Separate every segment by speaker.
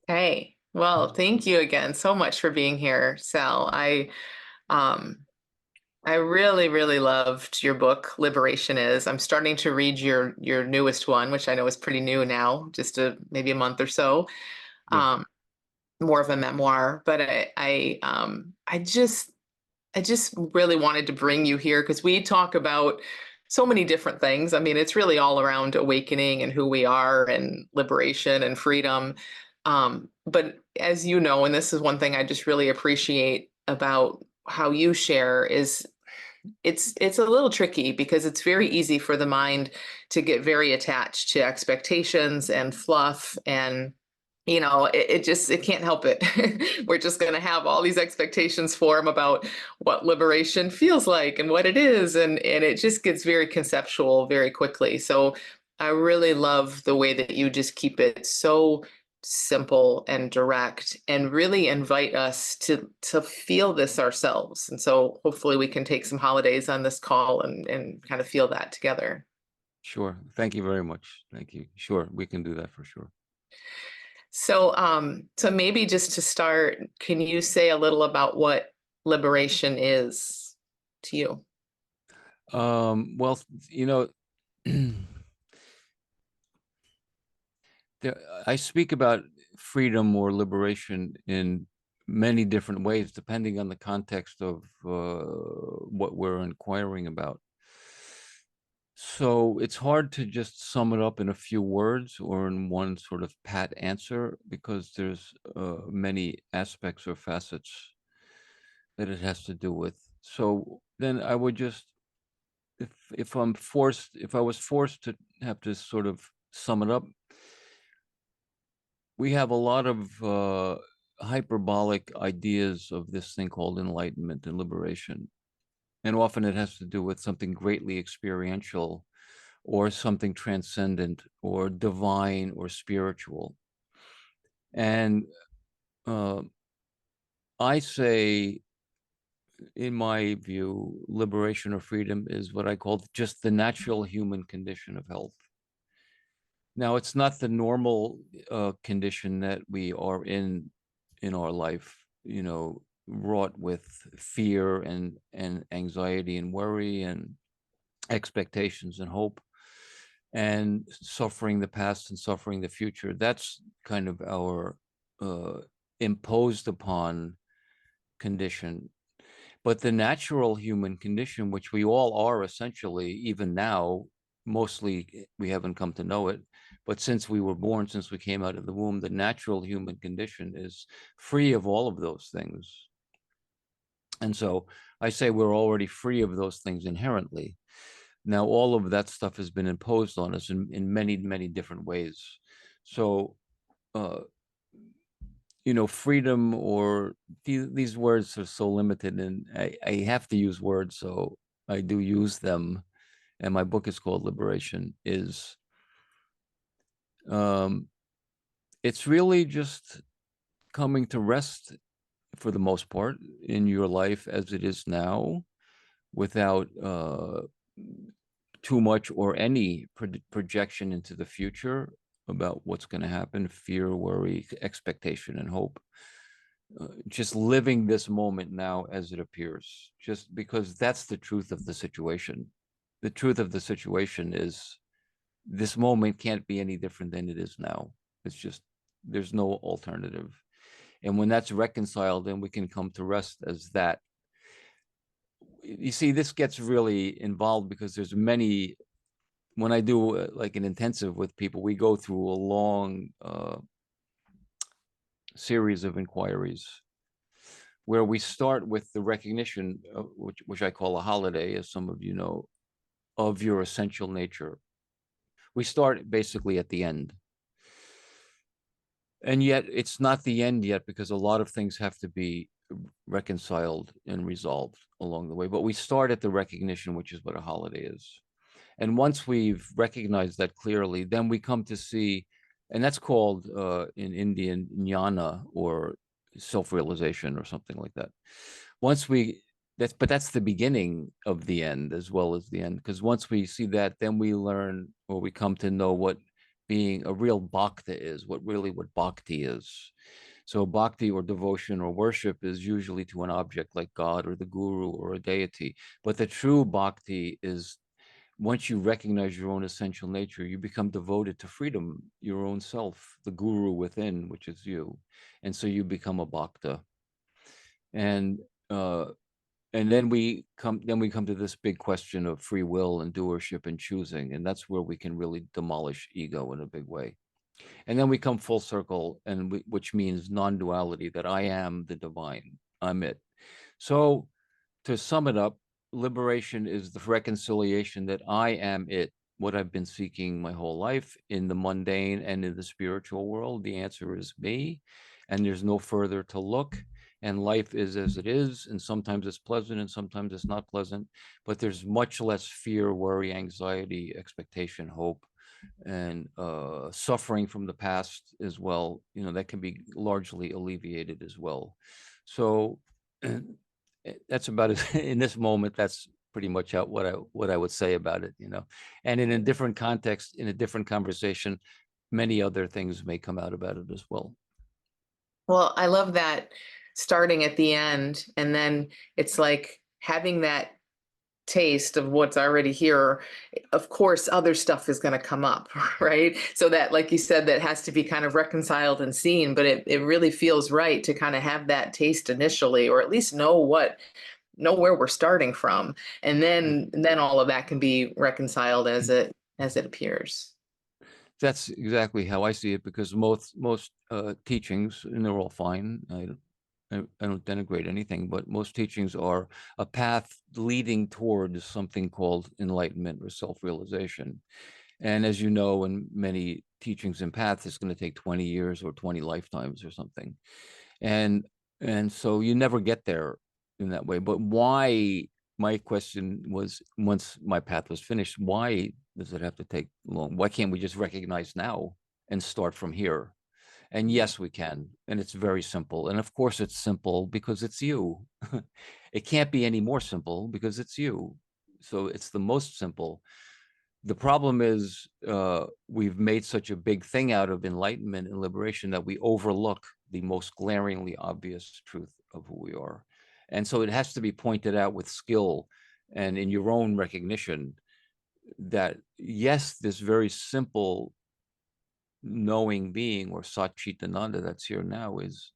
Speaker 1: Hey, well, thank you again so much for being here, Sal. Um I really, really loved your book, Liberation Is. I'm starting to read your newest one, which I know is pretty new now, just maybe a month or so.
Speaker 2: Yeah.
Speaker 1: Um, More of a memoir, but I just really wanted to bring you here because we talk about so many different things. I mean, it's really all around awakening and who we are and liberation and freedom. But as you know, and this is one thing I just really appreciate about how you share is it's a little tricky because it's very easy for the mind to get very attached to expectations and fluff and it can't help it. We're just going to have all these expectations for him about what liberation feels like and what it is, and it just gets very conceptual very quickly. So I really love the way that you just keep it so simple and direct and really invite us to feel this ourselves. And so hopefully we can take some holidays on this call and kind of feel that together.
Speaker 2: Sure. Thank you very much. Thank you. Sure, we can do that for sure.
Speaker 1: So maybe just to start, can you say a little about what liberation is to you?
Speaker 2: Well, you know, I speak about freedom or liberation in many different ways, depending on the context of what we're inquiring about. So it's hard to just sum it up in a few words or in one sort of pat answer because there's many aspects or facets that it has to do with. So then I would just, if I was forced to have to sort of sum it up, we have a lot of hyperbolic ideas of this thing called enlightenment and liberation. And often it has to do with something greatly experiential or something transcendent or divine or spiritual. And uh, I say, in my view, liberation or freedom is what I call just the natural human condition of health. Now, it's not the normal condition that we are in our life, wrought with fear and anxiety and worry and expectations and hope and suffering the past and suffering the future. That's kind of our uh, imposed upon condition. But the natural human condition, which we all are essentially, even now, mostly we haven't come to know it. But since we were born, since we came out of the womb, the natural human condition is free of all of those things. And so I say we're already free of those things inherently. Now, all of that stuff has been imposed on us in many, many different ways. So, uh, freedom or these words are so limited, and I have to use words, so I do use them. And my book is called Liberation. Um, it's really just coming to rest for the most part in your life as it is now, without too much or any projection into the future about what's going to happen, fear, worry, expectation, and hope. Just living this moment now as it appears, just because that's the truth of the situation. The truth of the situation is this moment can't be any different than it is now. It's just, there's no alternative. And when that's reconciled, then we can come to rest as that. You see, this gets really involved because there's many, when I do like an intensive with people, we go through a long series of inquiries where we start with the recognition, which I call a holiday, as some of you know, of your essential nature. We start basically at the end. And yet it's not the end yet because a lot of things have to be reconciled and resolved along the way. But we start at the recognition, which is what a holiday is. And once we've recognized that clearly, then we come to see, and that's called in Indian jnana or self-realization or something like that. Once we that's the beginning of the end as well as the end, because once we see that, then we learn or we come to know what being a real bhakta is, what bhakti is. So bhakti or devotion or worship is usually to an object like God or the guru or a deity. But the true bhakti is once you recognize your own essential nature, you become devoted to freedom, your own self, the guru within, which is you. And so you become a bhakta. And uh, and then we come to this big question of free will and doership and choosing, and that's where we can really demolish ego in a big way. And then we come full circle, which means non-duality, that I am the divine, I'm it. So to sum it up, liberation is the reconciliation that I am it, what I've been seeking my whole life in the mundane and in the spiritual world. The answer is me, and there's no further to look. And life is as it is, and sometimes it's pleasant and sometimes it's not pleasant, but there's much less fear, worry, anxiety, expectation, hope, and suffering from the past as well. That can be largely alleviated as well. So that's about it. In this moment, that's pretty much what I would say about it. And in a different context, in a different conversation, many other things may come out about it as well.
Speaker 1: Well, I love that, starting at the end, and then it's like having that taste of what's already here. Of course, other stuff is going to come up, right? So that, like you said, that has to be kind of reconciled and seen, but it really feels right to kind of have that taste initially, or at least know where we're starting from. And then all of that can be reconciled as it appears.
Speaker 2: That's exactly how I see it, because most teachings, and they're all fine. I don't denigrate anything, but most teachings are a path leading towards something called enlightenment or self-realization. And as you know, in many teachings and paths, it's going to take 20 years or 20 lifetimes or something. And and so you never get there in that way. But why, my question was, once my path was finished, why does it have to take long? Why can't we just recognize now and start from here? And yes, we can. And it's very simple. And of course, it's simple because it's you. It can't be any more simple because it's you. So it's the most simple. The problem is we've made such a big thing out of enlightenment and liberation that we overlook the most glaringly obvious truth of who we are. And so it has to be pointed out with skill and in your own recognition that, yes, this very simple knowing being, or Satchitananda, that's here now, is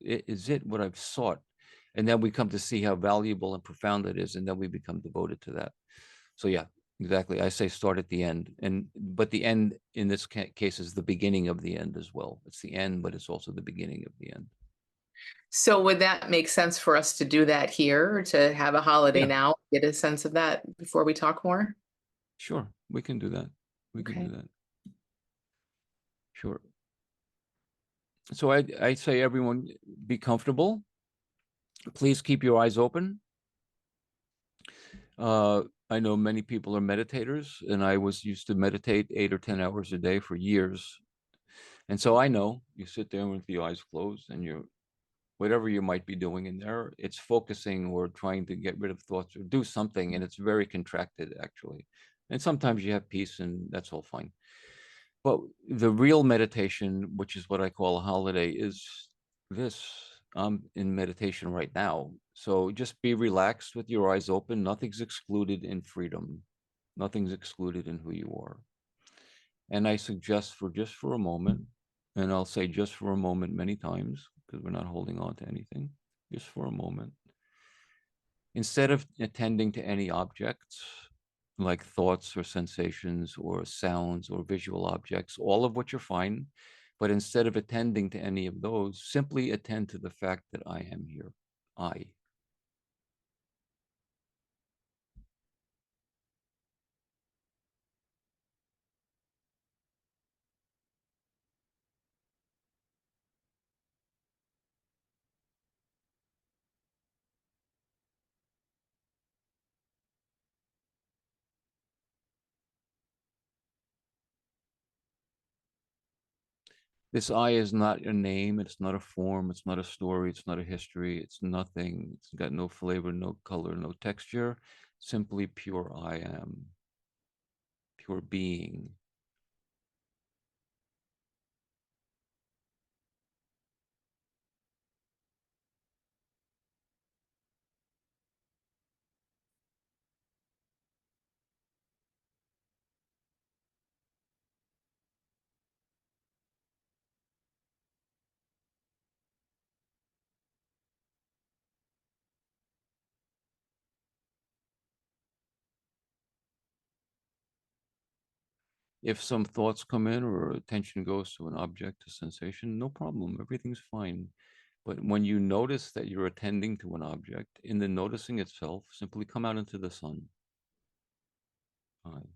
Speaker 2: it what I've sought. And then we come to see how valuable and profound it is, and then we become devoted to that. So yeah, exactly. I say start at the end, but the end in this case is the beginning of the end as well. It's the end, but it's also the beginning of the end.
Speaker 1: So would that make sense for us to do that here, to have a holiday
Speaker 2: Yeah,
Speaker 1: now, get a sense of that before we talk more?
Speaker 2: sure. We can do that. We can
Speaker 1: Okay.
Speaker 2: do that. Sure. So I say, everyone, be comfortable. Please keep your eyes open. I know many people are meditators, and I was used to meditate 8 or 10 hours a day for years. And so I know you sit there with the eyes closed, and you're, whatever you might be doing in there, it's focusing or trying to get rid of thoughts or do something, and it's very contracted, actually. And sometimes you have peace, and that's all fine. But the real meditation, which is what I call a holiday, is this. I'm in meditation right now. So just be relaxed with your eyes open. Nothing's excluded in freedom. Nothing's excluded in who you are. And I suggest, for just for a moment, and I'll say just for a moment many times, because we're not holding on to anything, just for a moment, instead of attending to any objects like thoughts or sensations or sounds or visual objects, all of which are fine, but instead of attending to any of those, simply attend to the fact that I am here. I. This I is not a name, it's not a form, it's not a story, it's not a history, it's nothing. It's got no flavor, no color, no texture, simply pure I am, pure being. If some thoughts come in or attention goes to an object, a sensation, no problem, everything's fine. But when you notice that you're attending to an object, in the noticing itself, simply come out into the sun. Fine.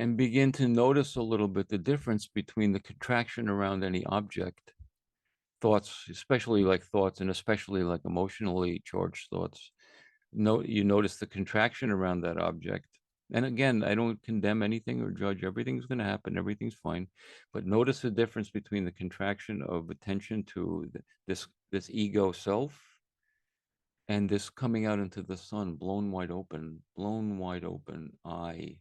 Speaker 2: And begin to notice a little bit the difference between the contraction around any object, thoughts, especially like thoughts, and especially like emotionally charged thoughts. You notice the contraction around that object. And again, I don't condemn anything or judge. Everything's going to happen. Everything's fine. But notice the difference between the contraction of attention to this ego self and this coming out into the sun, blown wide open, I.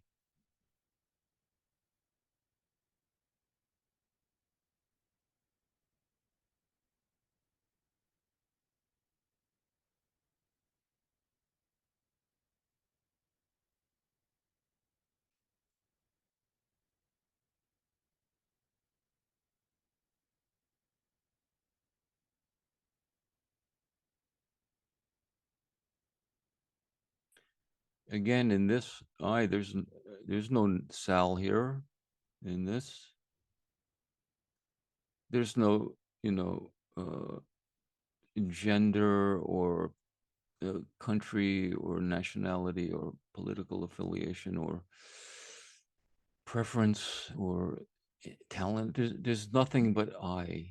Speaker 2: Again, in this I, there's no Sal here in this. There's no, gender or country or nationality or political affiliation or preference or talent. There's nothing but I.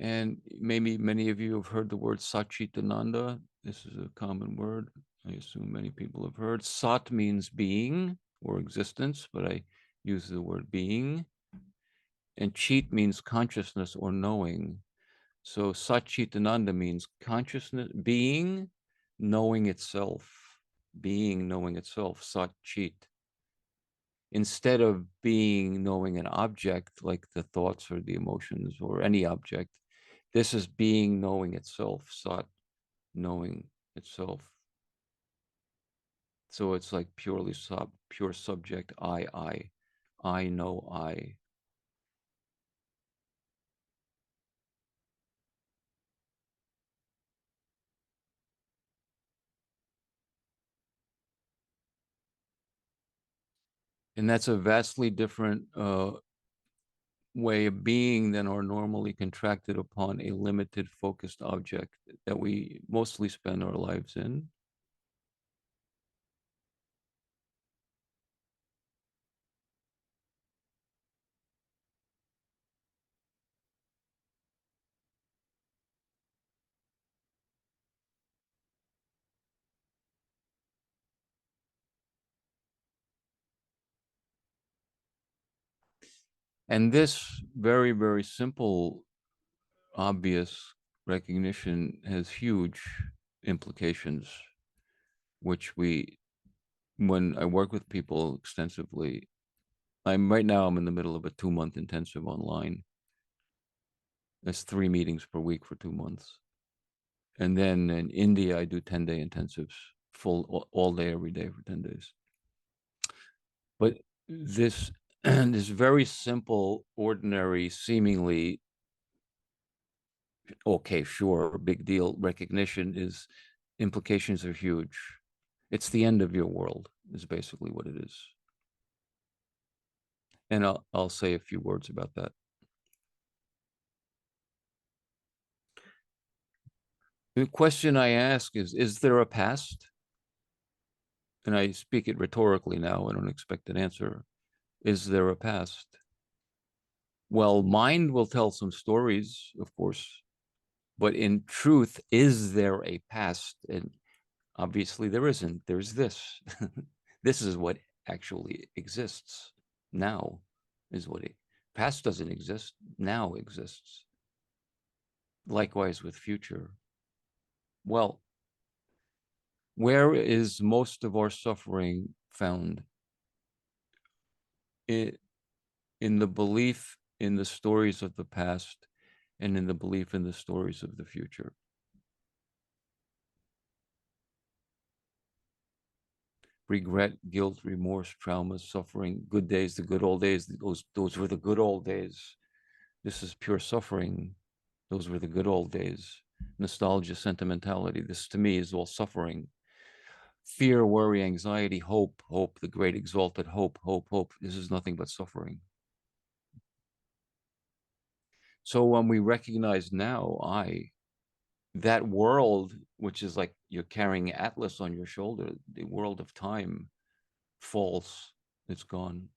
Speaker 2: And maybe many of you have heard the word Satchitananda. This is a common word. I assume many people have heard. Sat means being or existence, but I use the word being. And Chit means consciousness or knowing. So Satchitananda means consciousness, being, knowing itself, Sat Chit. Instead of being knowing an object like the thoughts or the emotions or any object, this is being knowing itself, Sat knowing itself. So it's like pure subject, I know I. And that's a vastly different way of being than are normally contracted upon a limited focused object that we mostly spend our lives in. And this very, very simple, obvious recognition has huge implications, which when I work with people extensively, right now I'm in the middle of a 2-month intensive online. That's 3 meetings per week for 2 months. And then in India, I do 10-day intensives, full all day, every day for 10 days. But this this very simple, ordinary, seemingly okay, sure, big deal recognition is implications are huge. It's the end of your world, is basically what it is. And I'll say a few words about that. The question I ask is there a past? And I speak it rhetorically now, I don't expect an answer. Is there a past? Well, mind will tell some stories, of course, but in truth, is there a past? And obviously there isn't. There's this. This is what actually exists now, is what Past doesn't exist, now exists. Likewise with future. Well, where is most of our suffering found? In the belief in the stories of the past and in the belief in the stories of the future. Regret, guilt, remorse, trauma, suffering, good days, the good old days, those were the good old days. This is pure suffering. Those were the good old days. Nostalgia, sentimentality. This to me is all suffering. Fear, worry, anxiety, hope, the great exalted hope, hope. This is nothing but suffering. So when we recognize now, that world, which is like you're carrying Atlas on your shoulder, the world of time, false, it's gone.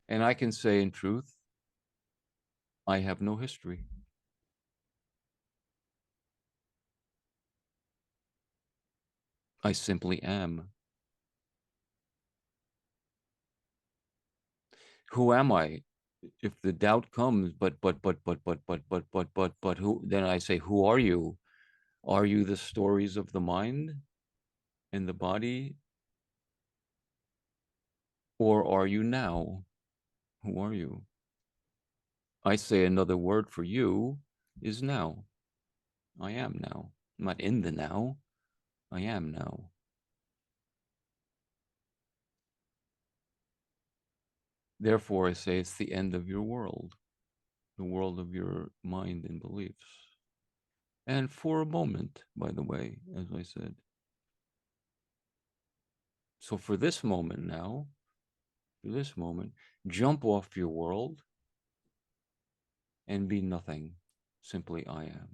Speaker 2: And I can say in truth, I have no history. I simply am. Who am I? If the doubt comes, but who, then I say, who are you? Are you the stories of the mind and the body? Or are you now? Who are you? I say another word for you is now. I am now. I'm not in the now. I am now. Therefore, I say it's the end of your world, the world of your mind and beliefs. And for a moment, by the way, as I said. So for this moment now, for this moment, jump off your world and be nothing. Simply I am.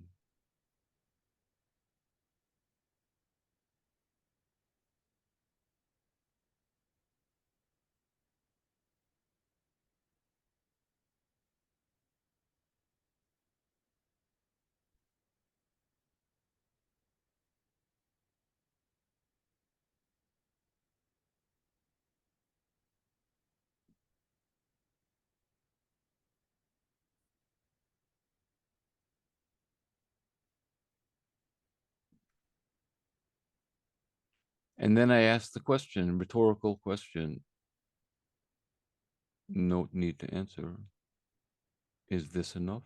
Speaker 2: And then I ask the question, rhetorical question, no need to answer. Is this enough?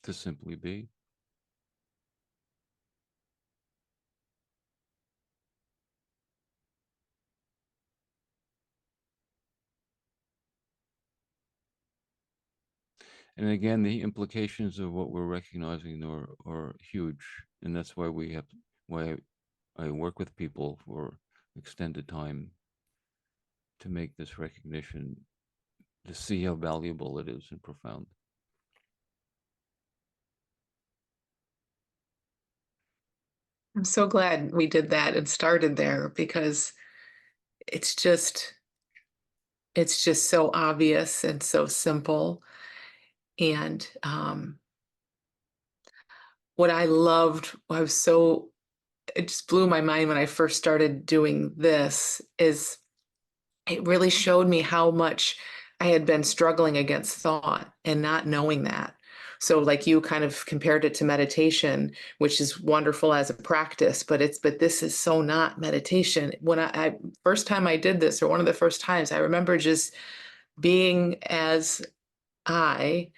Speaker 2: To simply be? And again, the implications of what we're recognizing are huge. And that's why why I work with people for extended time to make this recognition, to see how valuable it is and profound.
Speaker 1: I'm so glad we did that and started there because it's just it's just so obvious and so simple. And what I loved, I was so it just blew my mind when I first started doing this is it really showed me how much I had been struggling against thought and not knowing that. So like you kind of compared it to meditation, which is wonderful as a practice, but this is so not meditation. When I first time I did this, or one of the first times, I remember just being as I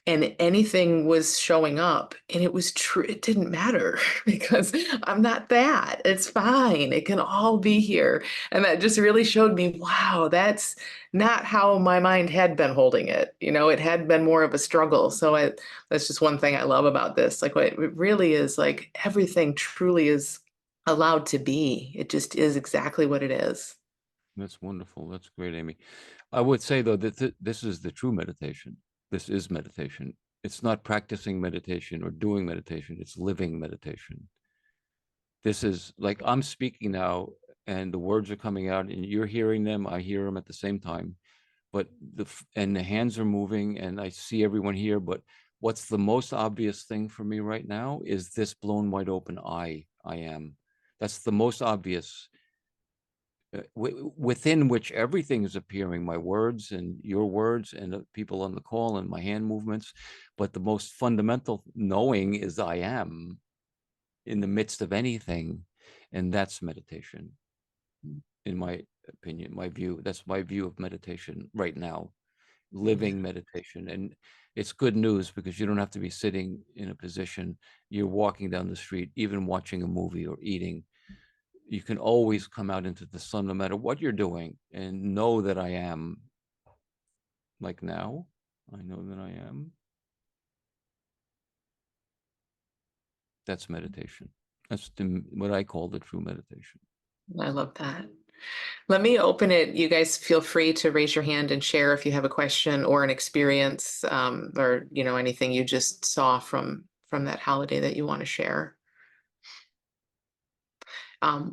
Speaker 1: and anything was showing up and it was true, it didn't matter because I'm not that, it's fine, it can all be here. And that just really showed me, wow, that's not how my mind had been holding it. It had been more of a struggle. That's just one thing I love about this, like what it really is, like everything truly is allowed to be. It just is exactly what it is.
Speaker 2: That's wonderful. That's great, Amy. I would say, though, that this is the true meditation. This is meditation. It's not practicing meditation or doing meditation. It's living meditation. This is like I'm speaking now and the words are coming out and you're hearing them. I hear them at the same time. But the hands are moving and I see everyone here, but What's the most obvious thing for me right now is this blown wide open I am. That's the most obvious, within which everything is appearing, my words and your words and the people on the call and my hand movements. But the most fundamental knowing is I am in the midst of anything. And that's meditation, in my opinion, my view. That's my view of meditation right now, living meditation. And it's good news because you don't have to be sitting in a position. You're walking down the street, even watching a movie or eating. You can always come out into the sun no matter what you're doing and know that I am. Like now, I know that I am. That's meditation. That's what I call the true meditation.
Speaker 1: I love that. Let me open it. You guys feel free to raise your hand and share if you have a question or an experience, or anything you just saw from that holiday that you want to share.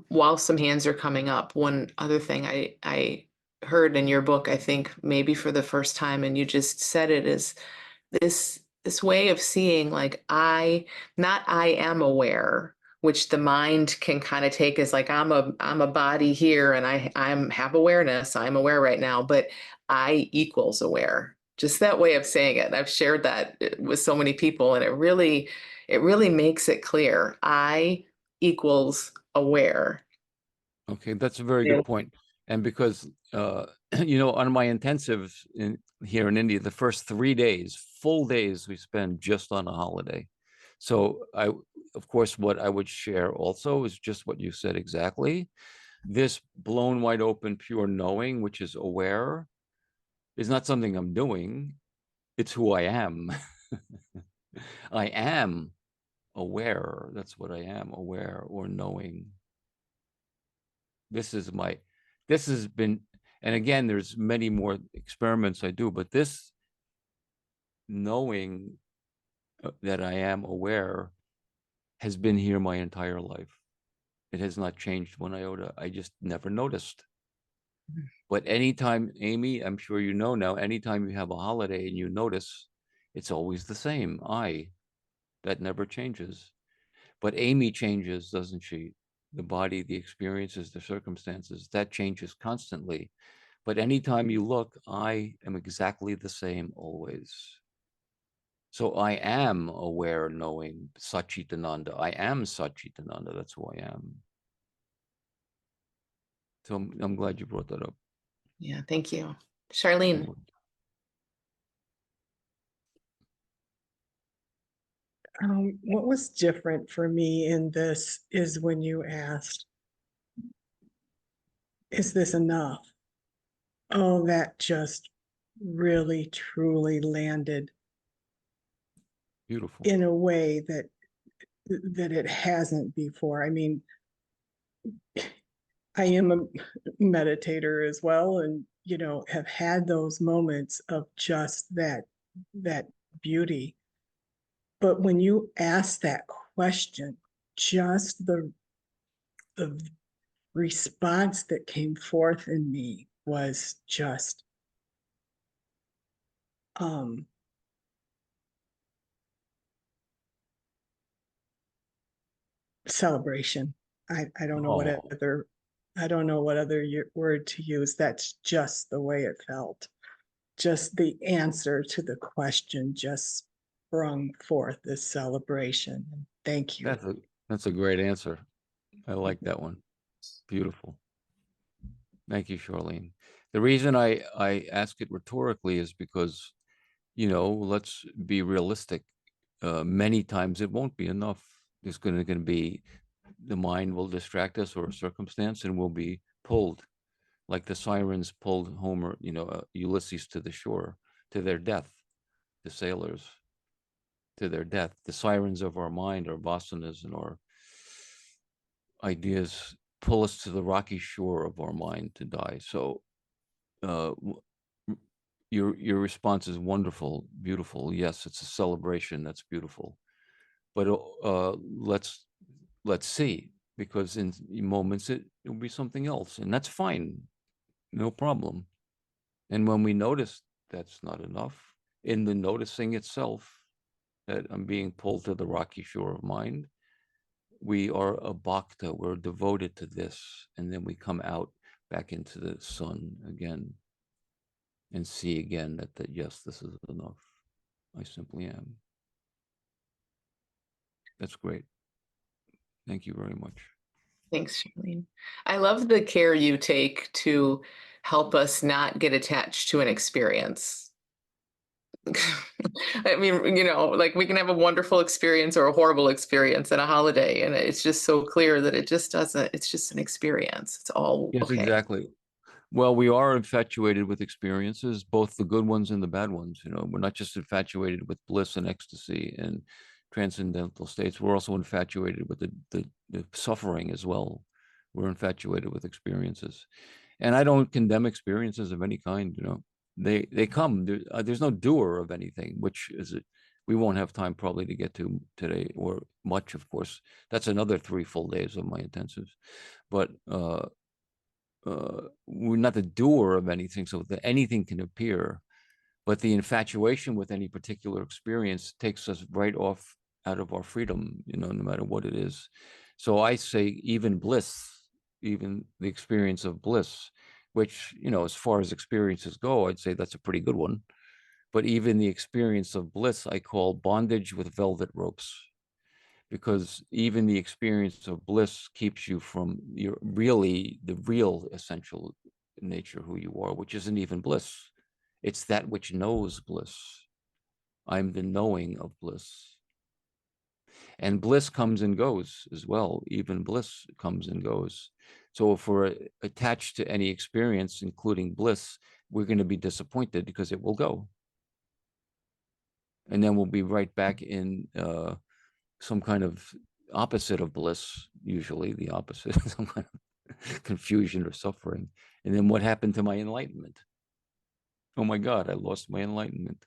Speaker 1: While some hands are coming up, one other thing I heard in your book, I think maybe for the first time, and you just said it, is this way of seeing, like, not I am aware, which the mind can kind of take as like I'm a body here and I'm have awareness, I'm aware right now, but I equals aware. Just that way of saying it. I've shared that with so many people, and it really makes it clear. I equals aware.
Speaker 2: Okay, that's a very
Speaker 1: Yeah.
Speaker 2: good point. And because on my intensives here in India, the first 3 days, full days, we spend just on a holiday. So of course, what I would share also is just what you said exactly. This blown wide open, pure knowing, which is aware, is not something I'm doing. It's who I am. I am aware. That's what I am, aware or knowing. This has been, and again, there's many more experiments I do, but this knowing that I am aware has been here my entire life. It has not changed one iota. I just never noticed. But anytime, Amy, I'm sure you know now, anytime you have a holiday and you notice, it's always the same. That never changes. But Amy changes, doesn't she? The body, the experiences, the circumstances, that changes constantly. But anytime you look, I am exactly the same always. So I am aware, knowing Satchitananda. I am Satchitananda. That's who I am. So I'm glad you brought that up.
Speaker 1: Yeah, thank you. Charlene.
Speaker 3: What was different for me in this is when you asked, is this enough? Oh, that just really, truly landed
Speaker 2: Beautiful.
Speaker 3: in a way that it hasn't before. I mean, I am a meditator as well, and have had those moments of just that beauty. But when you ask that question, just the response that came forth in me was just celebration. I don't know what
Speaker 2: Oh,
Speaker 3: other I don't know what other word to use. That's just the way it felt. Just the answer to the question just sprung forth this celebration. Thank you.
Speaker 2: that's a great answer. I like that one. Beautiful. Thank you, Charlene. The reason I ask it rhetorically is because, let's be realistic. Many times it won't be enough. There's going to be, the mind will distract us or a circumstance and we'll be pulled, like the sirens pulled Homer, Ulysses to the shore, to their death, the sailors to their death. The sirens of our mind, our vasanas and our ideas pull us to the rocky shore of our mind to die. So uh, your response is wonderful, beautiful. Yes, it's a celebration. That's beautiful. But let's see, because in moments it'll be something else, and that's fine, no problem. And when we notice that's not enough in the noticing itself, that I'm being pulled to the rocky shore of mind. We are a bhakta, we're devoted to this, and then we come out back into the sun again and see again that yes, this is enough. I simply am. That's great. Thank you very much.
Speaker 1: Thanks, Charlene. I love the care you take to help us not get attached to an experience. I mean, like we can have a wonderful experience or a horrible experience at a holiday, and it's just so clear that it just doesn't, it's just an experience. It's all
Speaker 2: Yes,
Speaker 1: okay.
Speaker 2: exactly. Well, we are infatuated with experiences, both the good ones and the bad ones. We're not just infatuated with bliss and ecstasy and transcendental states. We're also infatuated with the suffering as well. We're infatuated with experiences. And I don't condemn experiences of any kind. They come. There's no doer of anything, which is it. We won't have time probably to get to today, or much, of course. That's another 3 full days of my intensives. But we're not the doer of anything, so that anything can appear. But the infatuation with any particular experience takes us right off out of our freedom, no matter what it is. So I say even bliss, even the experience of bliss, which, as far as experiences go, I'd say that's a pretty good one. But even the experience of bliss, I call bondage with velvet ropes, because even the experience of bliss keeps you from the real essential nature who you are, which isn't even bliss. It's that which knows bliss. I'm the knowing of bliss. And bliss comes and goes as well. Even bliss comes and goes. So if we're attached to any experience, including bliss, we're going to be disappointed because it will go. And then we'll be right back in some kind of opposite of bliss, usually the opposite, some kind of confusion or suffering. And then what happened to my enlightenment? Oh my God, I lost my enlightenment.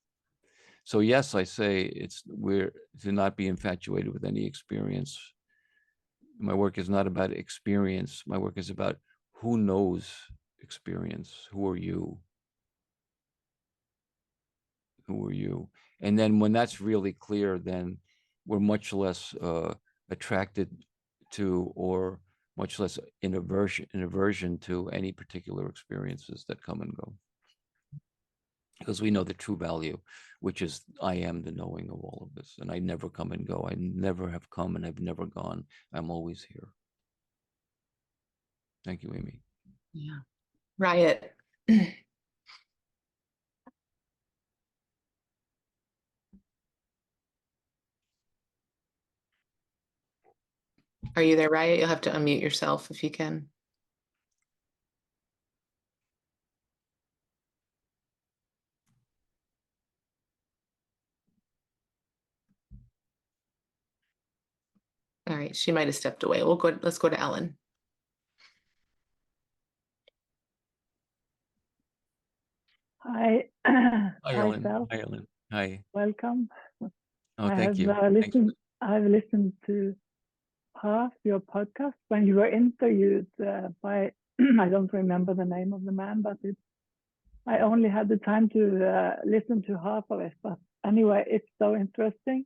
Speaker 2: So yes, I say we're to not be infatuated with any experience. My work is not about experience. My work is about who knows experience. Who are you? Who are you? And then when that's really clear, then we're much less attracted to, or much less in aversion to any particular experiences that come and go. Because we know the true value, which is I am the knowing of all of this. And I never come and go. I never have come and I've never gone. I'm always here. Thank you, Amy.
Speaker 1: Yeah. Riot. Are you there, Riot? You'll have to unmute yourself if you can. All right, she might have stepped away. Let's go to Ellen.
Speaker 4: Hi,
Speaker 2: Hi,
Speaker 4: hi,
Speaker 2: Ellen.
Speaker 4: Phil.
Speaker 2: Hi, Ellen. Hi.
Speaker 4: Welcome.
Speaker 2: Oh,
Speaker 4: I
Speaker 2: thank
Speaker 4: have
Speaker 2: you.
Speaker 4: I've listened to half your podcast when you were interviewed by I don't remember the name of the man, but I only had the time to listen to half of it. But anyway, it's so interesting.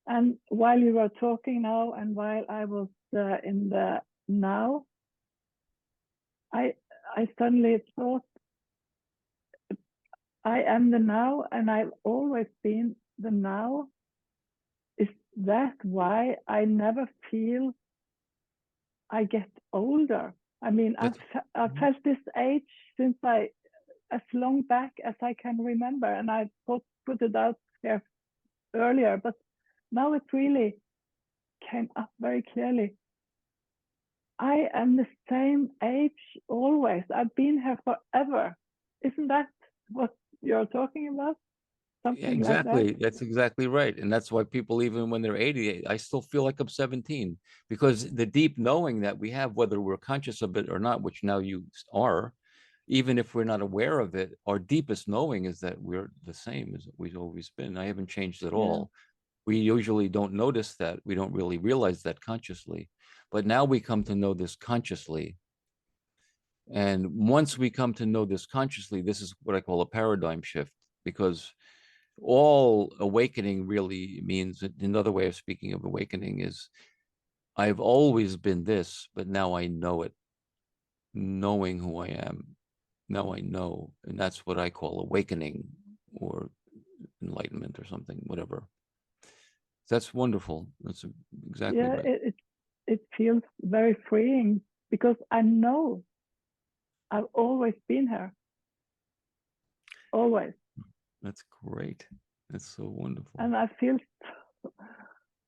Speaker 4: And while you were talking now, and while I was in the now, I suddenly thought I am the now, and I've always been the now. Is that why I never feel I get older? I mean, I've felt this age since as long back as I can remember, and I put it out here earlier, but now it really came up very clearly. I am the same age always. I've been here forever. Isn't that what you're talking about? Something
Speaker 2: Exactly.
Speaker 4: like that?
Speaker 2: That's exactly right. And that's why people, even when they're 88, I still feel like I'm 17, because the deep knowing that we have, whether we're conscious of it or not, which now you are, even if we're not aware of it, our deepest knowing is that we're the same as we've always been. I haven't changed at all. We usually don't notice that. We don't really realize that consciously. But now we come to know this consciously. And once we come to know this consciously, this is what I call a paradigm shift, because all awakening really means, another way of speaking of awakening is, I've always been this, but now I know it. Knowing who I am. Now I know. And that's what I call awakening or enlightenment or something, whatever. That's wonderful. That's exactly
Speaker 4: Yeah,
Speaker 2: right.
Speaker 4: it feels very freeing because I know I've always been here. Always.
Speaker 2: That's great. That's so wonderful.
Speaker 4: And I feel,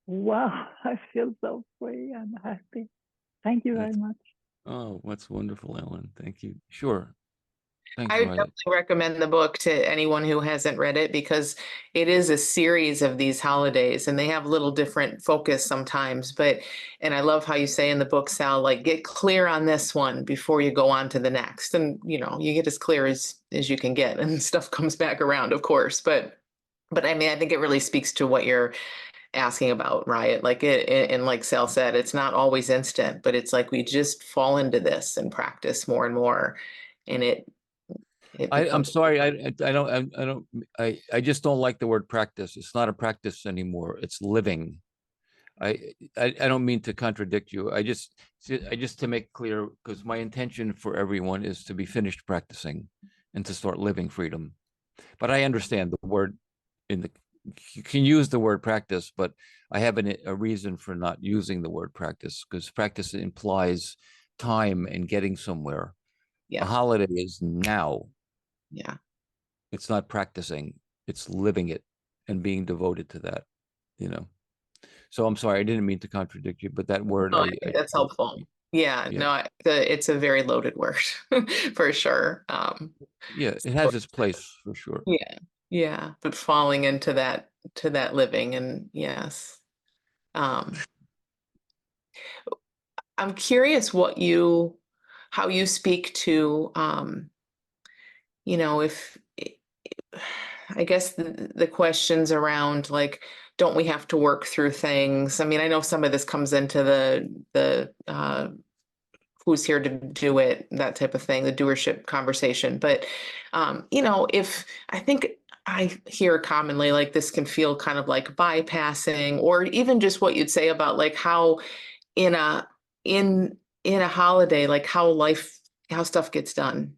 Speaker 4: wow, I feel so free and happy. Thank you very much.
Speaker 2: Oh, that's wonderful, Ellen. Thank you. Sure. Thanks,
Speaker 1: I would
Speaker 2: Riot.
Speaker 1: definitely recommend the book to anyone who hasn't read it because it is a series of these holidays and they have a little different focus sometimes. And I love how you say in the book, Sal, like get clear on this one before you go on to the next. And, you get as clear as you can get and stuff comes back around, of course. But I mean, I think it really speaks to what you're asking about, Riot. Like and like Sal said, it's not always instant, but it's like we just fall into this and practice more and more. And it
Speaker 2: I'm
Speaker 1: becomes
Speaker 2: sorry. I just don't like the word practice. It's not a practice anymore. It's living. I don't mean to contradict you. I just to make clear, because my intention for everyone is to be finished practicing and to start living freedom. But I understand the word you can use the word practice, but I have a reason for not using the word practice, because practice implies time and getting somewhere. A
Speaker 1: yeah.
Speaker 2: holiday is now.
Speaker 1: Yeah.
Speaker 2: It's not practicing, it's living it and being devoted to that, So I'm sorry, I didn't mean to contradict you, but that word,
Speaker 1: No, I think that's helpful. Yeah,
Speaker 2: yeah,
Speaker 1: no, it's a very loaded word for sure.
Speaker 2: yeah, it has its place for sure.
Speaker 1: Yeah, yeah, but falling into that living and yes. Um, I'm curious how you speak to, if I guess the questions around like, don't we have to work through things? I mean, I know some of this comes into the who's here to do it, that type of thing, the doership conversation. But, if I think I hear commonly like this can feel kind of like bypassing, or even just what you'd say about like how in a in a holiday, like how stuff gets done.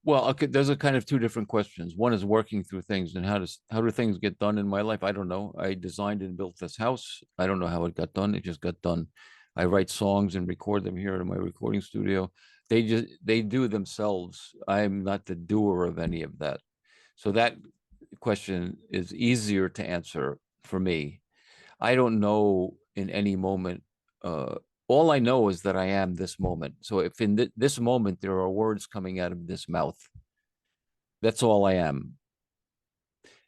Speaker 2: Well, okay, those are kind of two different questions. One is working through things, and how do things get done in my life? I don't know. I designed and built this house. I don't know how it got done. It just got done. I write songs and record them here in my recording studio. They do themselves. I'm not the doer of any of that. So that question is easier to answer for me. I don't know in any moment. All I know is that I am this moment. So if in this moment there are words coming out of this mouth, that's all I am.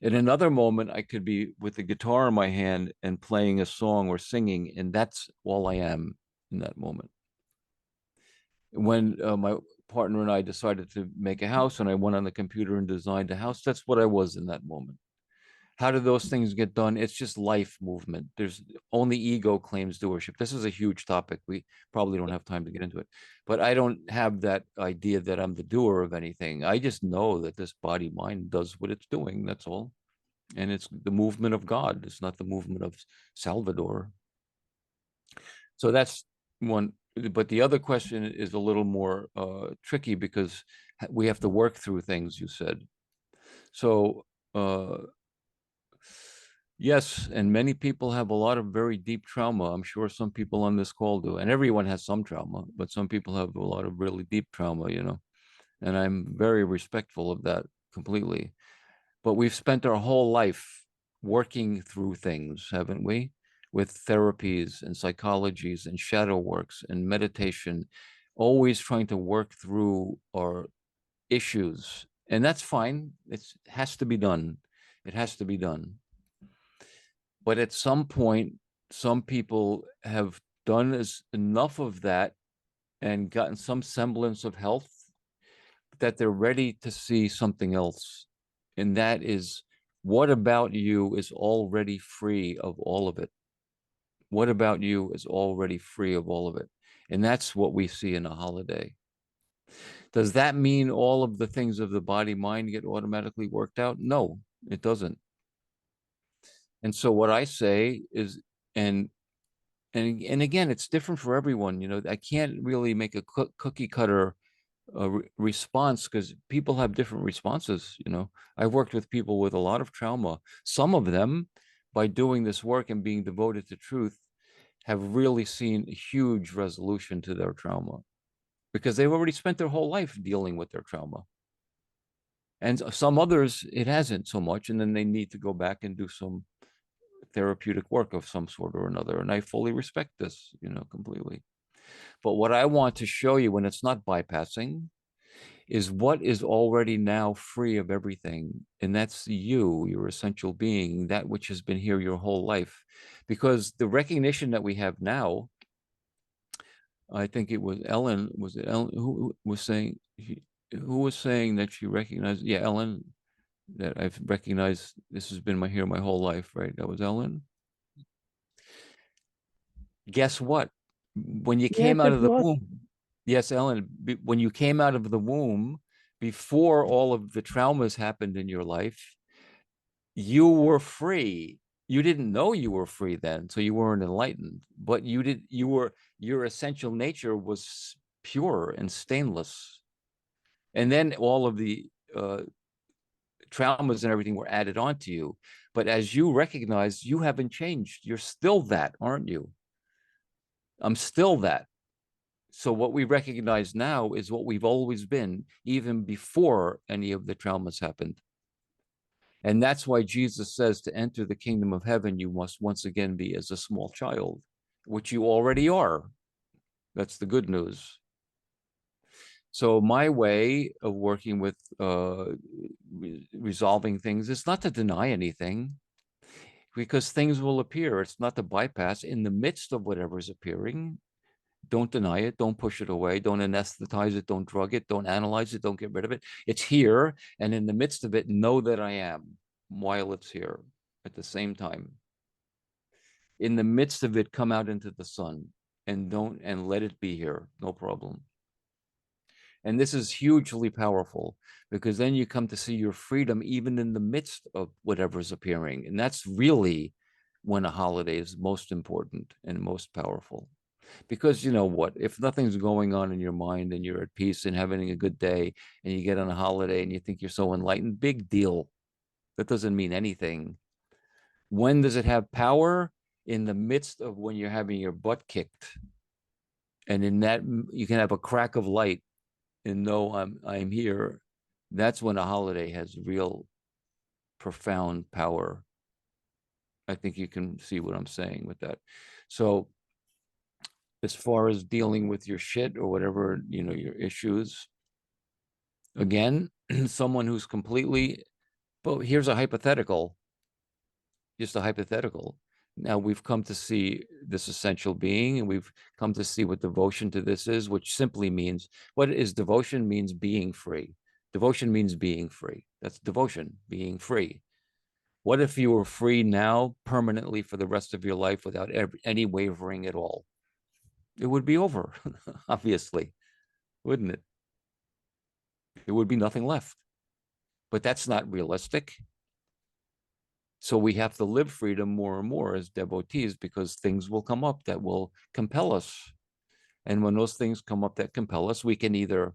Speaker 2: In another moment, I could be with the guitar in my hand and playing a song or singing, and that's all I am in that moment. When my partner and I decided to make a house and I went on the computer and designed a house, that's what I was in that moment. How do those things get done? It's just life movement. There's only ego claims doership. This is a huge topic. We probably don't have time to get into it, but I don't have that idea that I'm the doer of anything. I just know that this body mind does what it's doing. That's all. And it's the movement of God. It's not the movement of Salvador. So that's one. But the other question is a little more tricky because we have to work through things, you said. So, yes, and many people have a lot of very deep trauma. I'm sure some people on this call do, and everyone has some trauma, but some people have a lot of really deep trauma, and I'm very respectful of that completely. But we've spent our whole life working through things, haven't we? With therapies and psychologies and shadow works and meditation, always trying to work through our issues. And that's fine. It has to be done. It has to be done. But at some point, some people have done enough of that and gotten some semblance of health that they're ready to see something else. And that is, what about you is already free of all of it? What about you is already free of all of it? And that's what we see in a holiday. Does that mean all of the things of the body mind get automatically worked out? No, it doesn't. And so what I say is, and again, it's different for everyone. You know, I can't really make a cookie cutter response, because people have different responses. You know, I've worked with people with a lot of trauma. Some of them, by doing this work and being devoted to truth, have really seen a huge resolution to their trauma, because they've already spent their whole life dealing with their trauma. And some others, it hasn't so much, and then they need to go back and do some therapeutic work of some sort or another. And I fully respect this, you know, completely. But what I want to show you, when it's not bypassing, is what is already now free of everything. And that's you, your essential being, that which has been here your whole life. Because the recognition that we have now, I think it was Ellen, was it Ellen who was saying, who was saying that she recognized, yeah, Ellen, that I've recognized this has been here my whole life, right? That was Ellen. Guess what? When you
Speaker 4: Yes,
Speaker 2: came out
Speaker 4: it
Speaker 2: of the
Speaker 4: was.
Speaker 2: womb, yes, Ellen, when you came out of the womb, before all of the traumas happened in your life, you were free. You didn't know you were free then, so you weren't enlightened, but your essential nature was pure and stainless. And then all of the traumas and everything were added onto you. But as you recognize, you haven't changed. You're still that, aren't you? I'm still that. So what we recognize now is what we've always been, even before any of the traumas happened. And that's why Jesus says, to enter the kingdom of heaven, you must once again be as a small child, which you already are. That's the good news. So my way of working with resolving things is not to deny anything, because things will appear. It's not to bypass. In the midst of whatever's appearing, don't deny it. Don't push it away. Don't anesthetize it. Don't drug it. Don't analyze it. Don't get rid of it. It's here. And in the midst of it, know that I am while it's here at the same time. In the midst of it, come out into the sun and let it be here. No problem. And this is hugely powerful, because then you come to see your freedom even in the midst of whatever's appearing. And that's really when a holiday is most important and most powerful. Because you know what, if nothing's going on in your mind and you're at peace and having a good day, and you get on a holiday and you think you're so enlightened, big deal. That doesn't mean anything. When does it have power? In the midst of when you're having your butt kicked. And in that, you can have a crack of light and know I'm here. That's when a holiday has real profound power. I think you can see what I'm saying with that. So as far as dealing with your shit or whatever, you know, your issues, again, someone who's completely, but here's a hypothetical, just a hypothetical. Now we've come to see this essential being, and we've come to see what devotion to this is, which simply means, what is devotion? Means being free. Devotion means being free. That's devotion, being free. What if you were free now permanently for the rest of your life without any wavering at all? It would be over, obviously, wouldn't it? There would be nothing left. But that's not realistic. So we have to live freedom more and more as devotees, because things will come up that will compel us. And when those things come up that compel us, we can either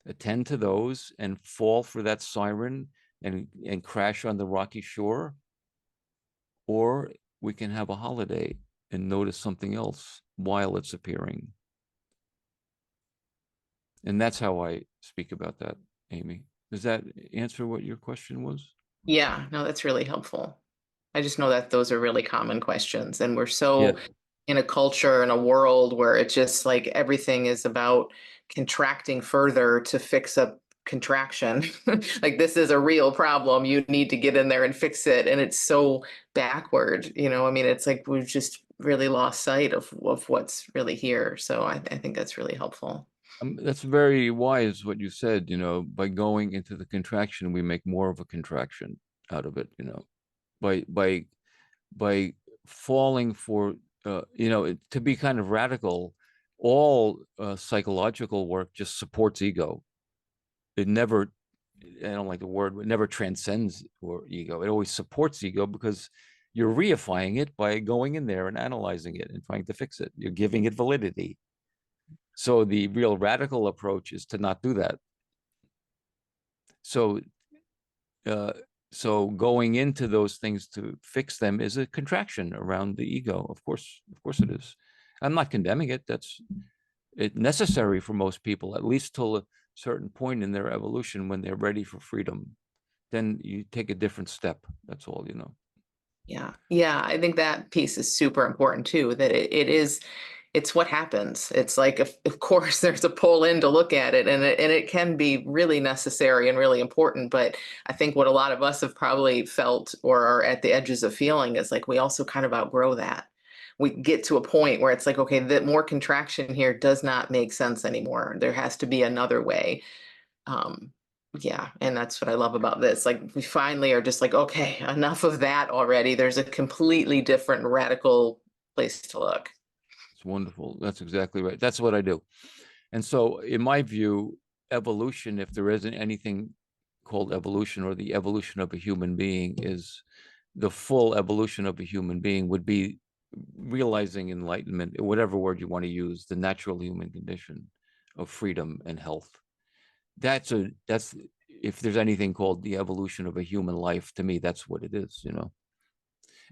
Speaker 2: attend to those and fall for that siren and crash on the rocky shore, or we can have a holiday and notice something else while it's appearing. And that's how I speak about that, Amy. Does that answer what your question was?
Speaker 1: Yeah, no, that's really helpful. I just know that those are really common questions, and we're
Speaker 2: Yeah.
Speaker 1: so in a culture and a world where it's just like everything is about contracting further to fix a contraction. Like, this is a real problem. You need to get in there and fix it. And it's so backward, you know, I mean, it's like we've just really lost sight of what's really here. So I think that's really helpful.
Speaker 2: That's very wise what you said. You know, by going into the contraction, we make more of a contraction out of it. You know, by falling for you know, to be kind of radical, all psychological work just supports ego. it never, I don't like the word, but never transcends or ego. It always supports ego because you're reifying it by going in there and analyzing it and trying to fix it. You're giving it validity. So the real radical approach is to not do that. So, uh, so going into those things to fix them is a contraction around the ego. Of course it is. I'm not condemning it. That's necessary for most people, at least till a certain point in their evolution when they're ready for freedom. Then you take a different step. That's all, you know.
Speaker 1: Yeah. Yeah. I think that piece is super important too, that it's what happens. It's like, of course, there's a pull in to look at it, and it can be really necessary and really important. But I think what a lot of us have probably felt or are at the edges of feeling is like we also kind of outgrow that. We get to a point where it's like, okay, that more contraction here does not make sense anymore. There has to be another way. Um, yeah, and that's what I love about this. Like we finally are just like, okay, enough of that already. There's a completely different radical place to look.
Speaker 2: It's wonderful. That's exactly right. That's what I do. And so in my view, evolution, if there isn't anything called evolution, or the evolution of a human being, is the full evolution of a human being would be realizing enlightenment, whatever word you want to use, the natural human condition of freedom and health. That's if there's anything called the evolution of a human life, to me, that's what it is, you know.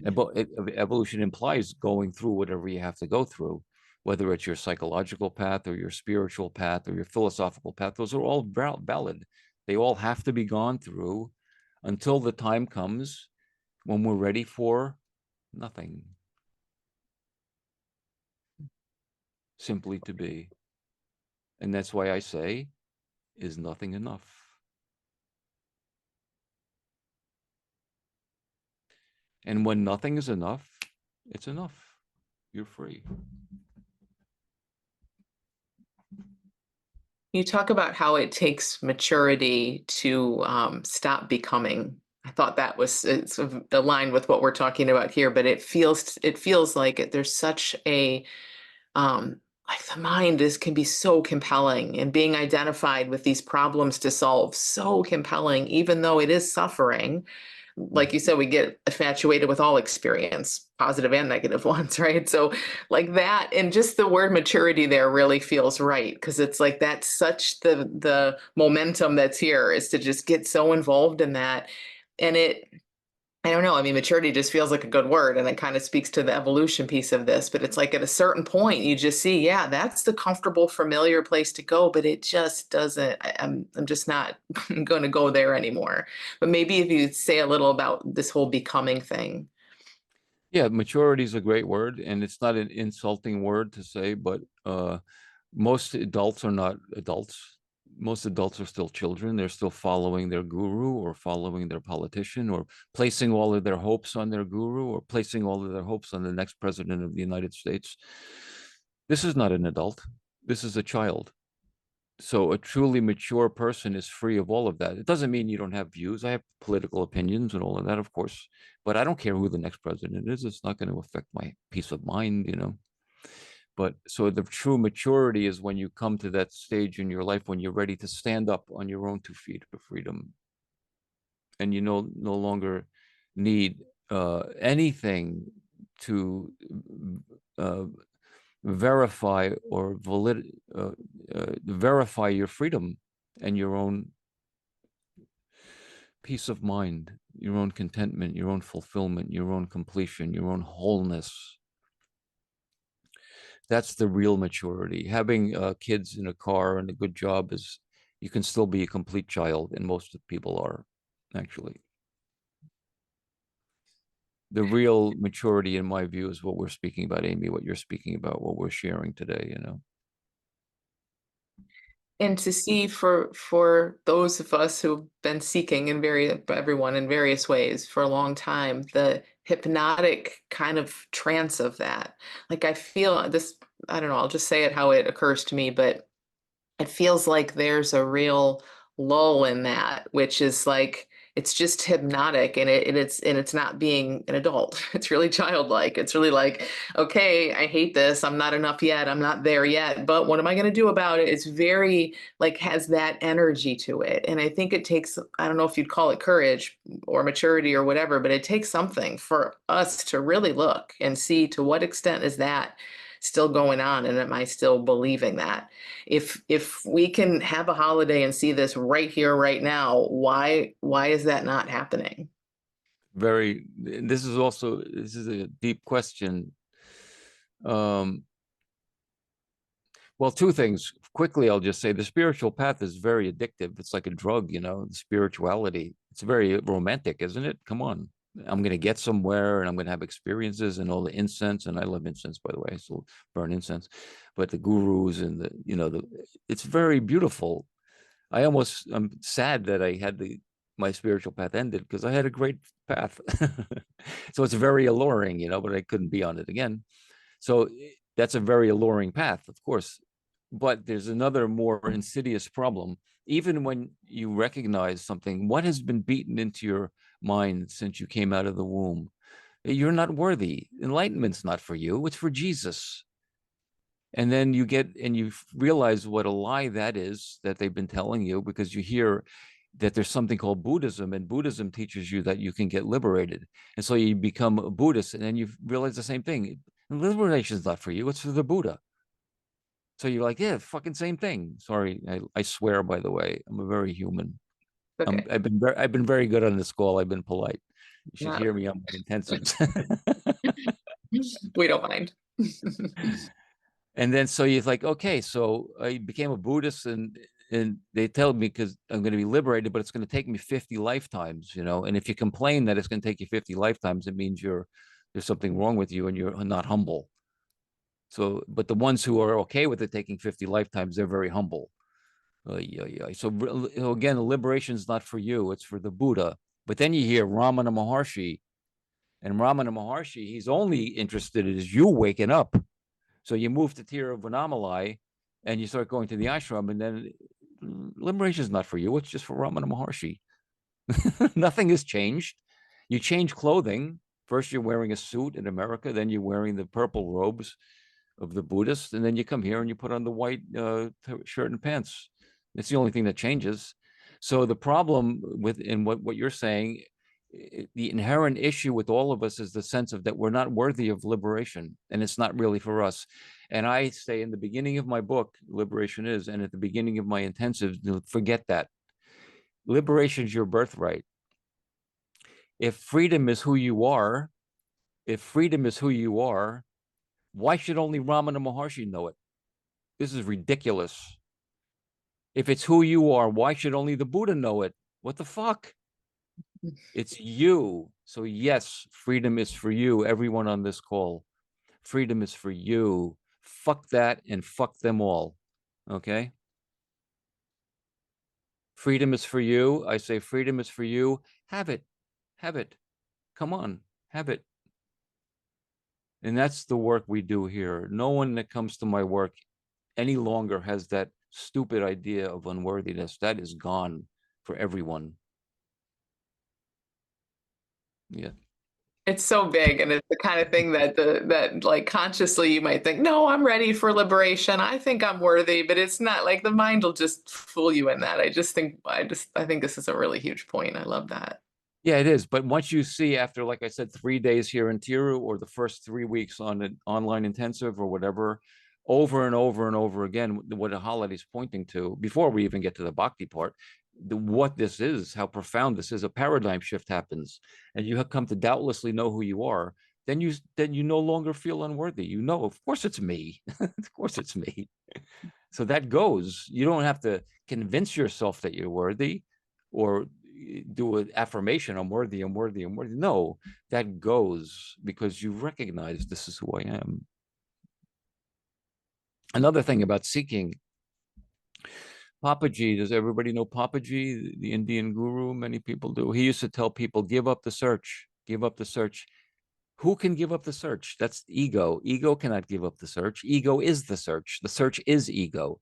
Speaker 2: And but evolution implies going through whatever you have to go through, whether it's your psychological path or your spiritual path or your philosophical path. Those are all valid. They all have to be gone through until the time comes when we're ready for nothing. Simply to be. And that's why I say, is nothing enough? And when nothing is enough, it's enough. You're free.
Speaker 1: You talk about how it takes maturity to stop becoming. I thought that was it's aligned with what we're talking about here, but it feels like there's such a like the mind can be so compelling, and being identified with these problems to solve so compelling, even though it is suffering. Like you said, we get infatuated with all experience, positive and negative ones, right? So like that, and just the word maturity there really feels right, because it's like that's such the momentum that's here, is to just get so involved in that. And I don't know. I mean, maturity just feels like a good word, and it kind of speaks to the evolution piece of this. But it's like at a certain point, you just see, yeah, that's the comfortable, familiar place to go. But it just doesn't. I'm just not going to go there anymore. But maybe if you say a little about this whole becoming thing.
Speaker 2: Yeah, maturity is a great word, and it's not an insulting word to say, but most adults are not adults. Most adults are still children. They're still following their guru or following their politician, or placing all of their hopes on their guru, or placing all of their hopes on the next president of the United States. This is not an adult. This is a child. So a truly mature person is free of all of that. It doesn't mean you don't have views. I have political opinions and all of that, of course, but I don't care who the next president is. It's not going to affect my peace of mind, you know. But so the true maturity is when you come to that stage in your life when you're ready to stand up on your own 2 feet for freedom, and you no longer need anything to verify or verify your freedom and your own peace of mind, your own contentment, your own fulfillment, your own completion, your own wholeness. That's the real maturity. Having kids in a car and a good job is, you can still be a complete child, and most people are, actually. The real maturity, in my view, is what we're speaking about, Amy, what you're speaking about, what we're sharing today, you know.
Speaker 1: And to see for those of us who've been seeking everyone in various ways for a long time, the hypnotic kind of trance of that. Like I feel this, I don't know, I'll just say it how it occurs to me, but it feels like there's a real lull in that, which is like it's just hypnotic, and it's not being an adult. It's really childlike. It's really like, okay, I hate this. I'm not enough yet. I'm not there yet. But what am I going to do about it? It's very like has that energy to it. And I think it takes, I don't know if you'd call it courage or maturity or whatever, but it takes something for us to really look and see to what extent is that still going on, and am I still believing that? If we can have a holiday and see this right here, right now, why is that not happening?
Speaker 2: This is a deep question. Well, two things. Quickly, I'll just say the spiritual path is very addictive. It's like a drug, the spirituality. It's very romantic, isn't it? Come on. I'm going to get somewhere and I'm going to have experiences and all the incense. And I love incense, by the way. I still burn incense. But the gurus and it's very beautiful. I'm sad that I had my spiritual path ended because I had a great path. So it's very alluring, but I couldn't be on it again. So that's a very alluring path, of course. But there's another more insidious problem. Even when you recognize something, what has been beaten into your mind since you came out of the womb? You're not worthy. Enlightenment's not for you. It's for Jesus. And then you realize what a lie that is that they've been telling you, because you hear that there's something called Buddhism, and Buddhism teaches you that you can get liberated. And so you become a Buddhist, and then you realize the same thing. Liberation is not for you. It's for the Buddha. So you're like, yeah, fucking same thing. Sorry, I swear, by the way, I'm a very human.
Speaker 1: Okay.
Speaker 2: I've been very good on this call. I've been polite. You should
Speaker 1: Not-
Speaker 2: hear me on my intensives.
Speaker 1: we don't mind.
Speaker 2: And then so you're like, okay, so I became a Buddhist, and they tell me because I'm going to be liberated, but it's going to take me 50 lifetimes, And if you complain that it's going to take you 50 lifetimes, it means there's something wrong with you and you're not humble. So, but the ones who are okay with it taking 50 lifetimes, they're very humble. So again, the liberation is not for you, it's for the Buddha. But then you hear Ramana Maharshi, and Ramana Maharshi, he's only interested in you waking up. So you move to Tiruvannamalai and you start going to the ashram, and then liberation is not for you, it's just for Ramana Maharshi. Nothing has changed. You change clothing. First you're wearing a suit in America, then you're wearing the purple robes of the Buddhists, and then you come here and you put on the white shirt and pants. It's the only thing that changes. So the problem in what you're saying, the inherent issue with all of us is the sense of that we're not worthy of liberation, and it's not really for us. And I say in the beginning of my book, Liberation Is, and at the beginning of my intensives, forget that. Liberation is your birthright. If freedom is who you are, why should only Ramana Maharshi know it? This is ridiculous. If it's who you are, why should only the Buddha know it? What the fuck? It's you. So yes, freedom is for you, everyone on this call. Freedom is for you. Fuck that and fuck them all. Okay? Freedom is for you. I say freedom is for you. Have it. Have it. Come on. Have it. And that's the work we do here. No one that comes to my work any longer has that stupid idea of unworthiness. That is gone for everyone. Yeah.
Speaker 1: It's so big, and it's the kind of thing that like consciously you might think, no, I'm ready for liberation. I think I'm worthy, but it's not. Like the mind will just fool you in that. I think this is a really huge point. I love that.
Speaker 2: Yeah, it is. But once you see after, like I said, 3 days here in Tiru, or the first 3 weeks on an online intensive or whatever, over and over and over again, what a holiday is pointing to, before we even get to the bhakti part, what this is, how profound this is, a paradigm shift happens, and you have come to doubtlessly know who you are. Then you no longer feel unworthy. Of course it's me. Of course it's me. So that goes. You don't have to convince yourself that you're worthy, or do an affirmation, I'm worthy, I'm worthy, I'm worthy. No, that goes because you recognize this is who I am. Another thing about seeking, Papaji, does everybody know Papaji, the Indian guru? Many people do. He used to tell people, give up the search, give up the search. Who can give up the search? That's ego. Ego cannot give up the search. Ego is the search. The search is ego.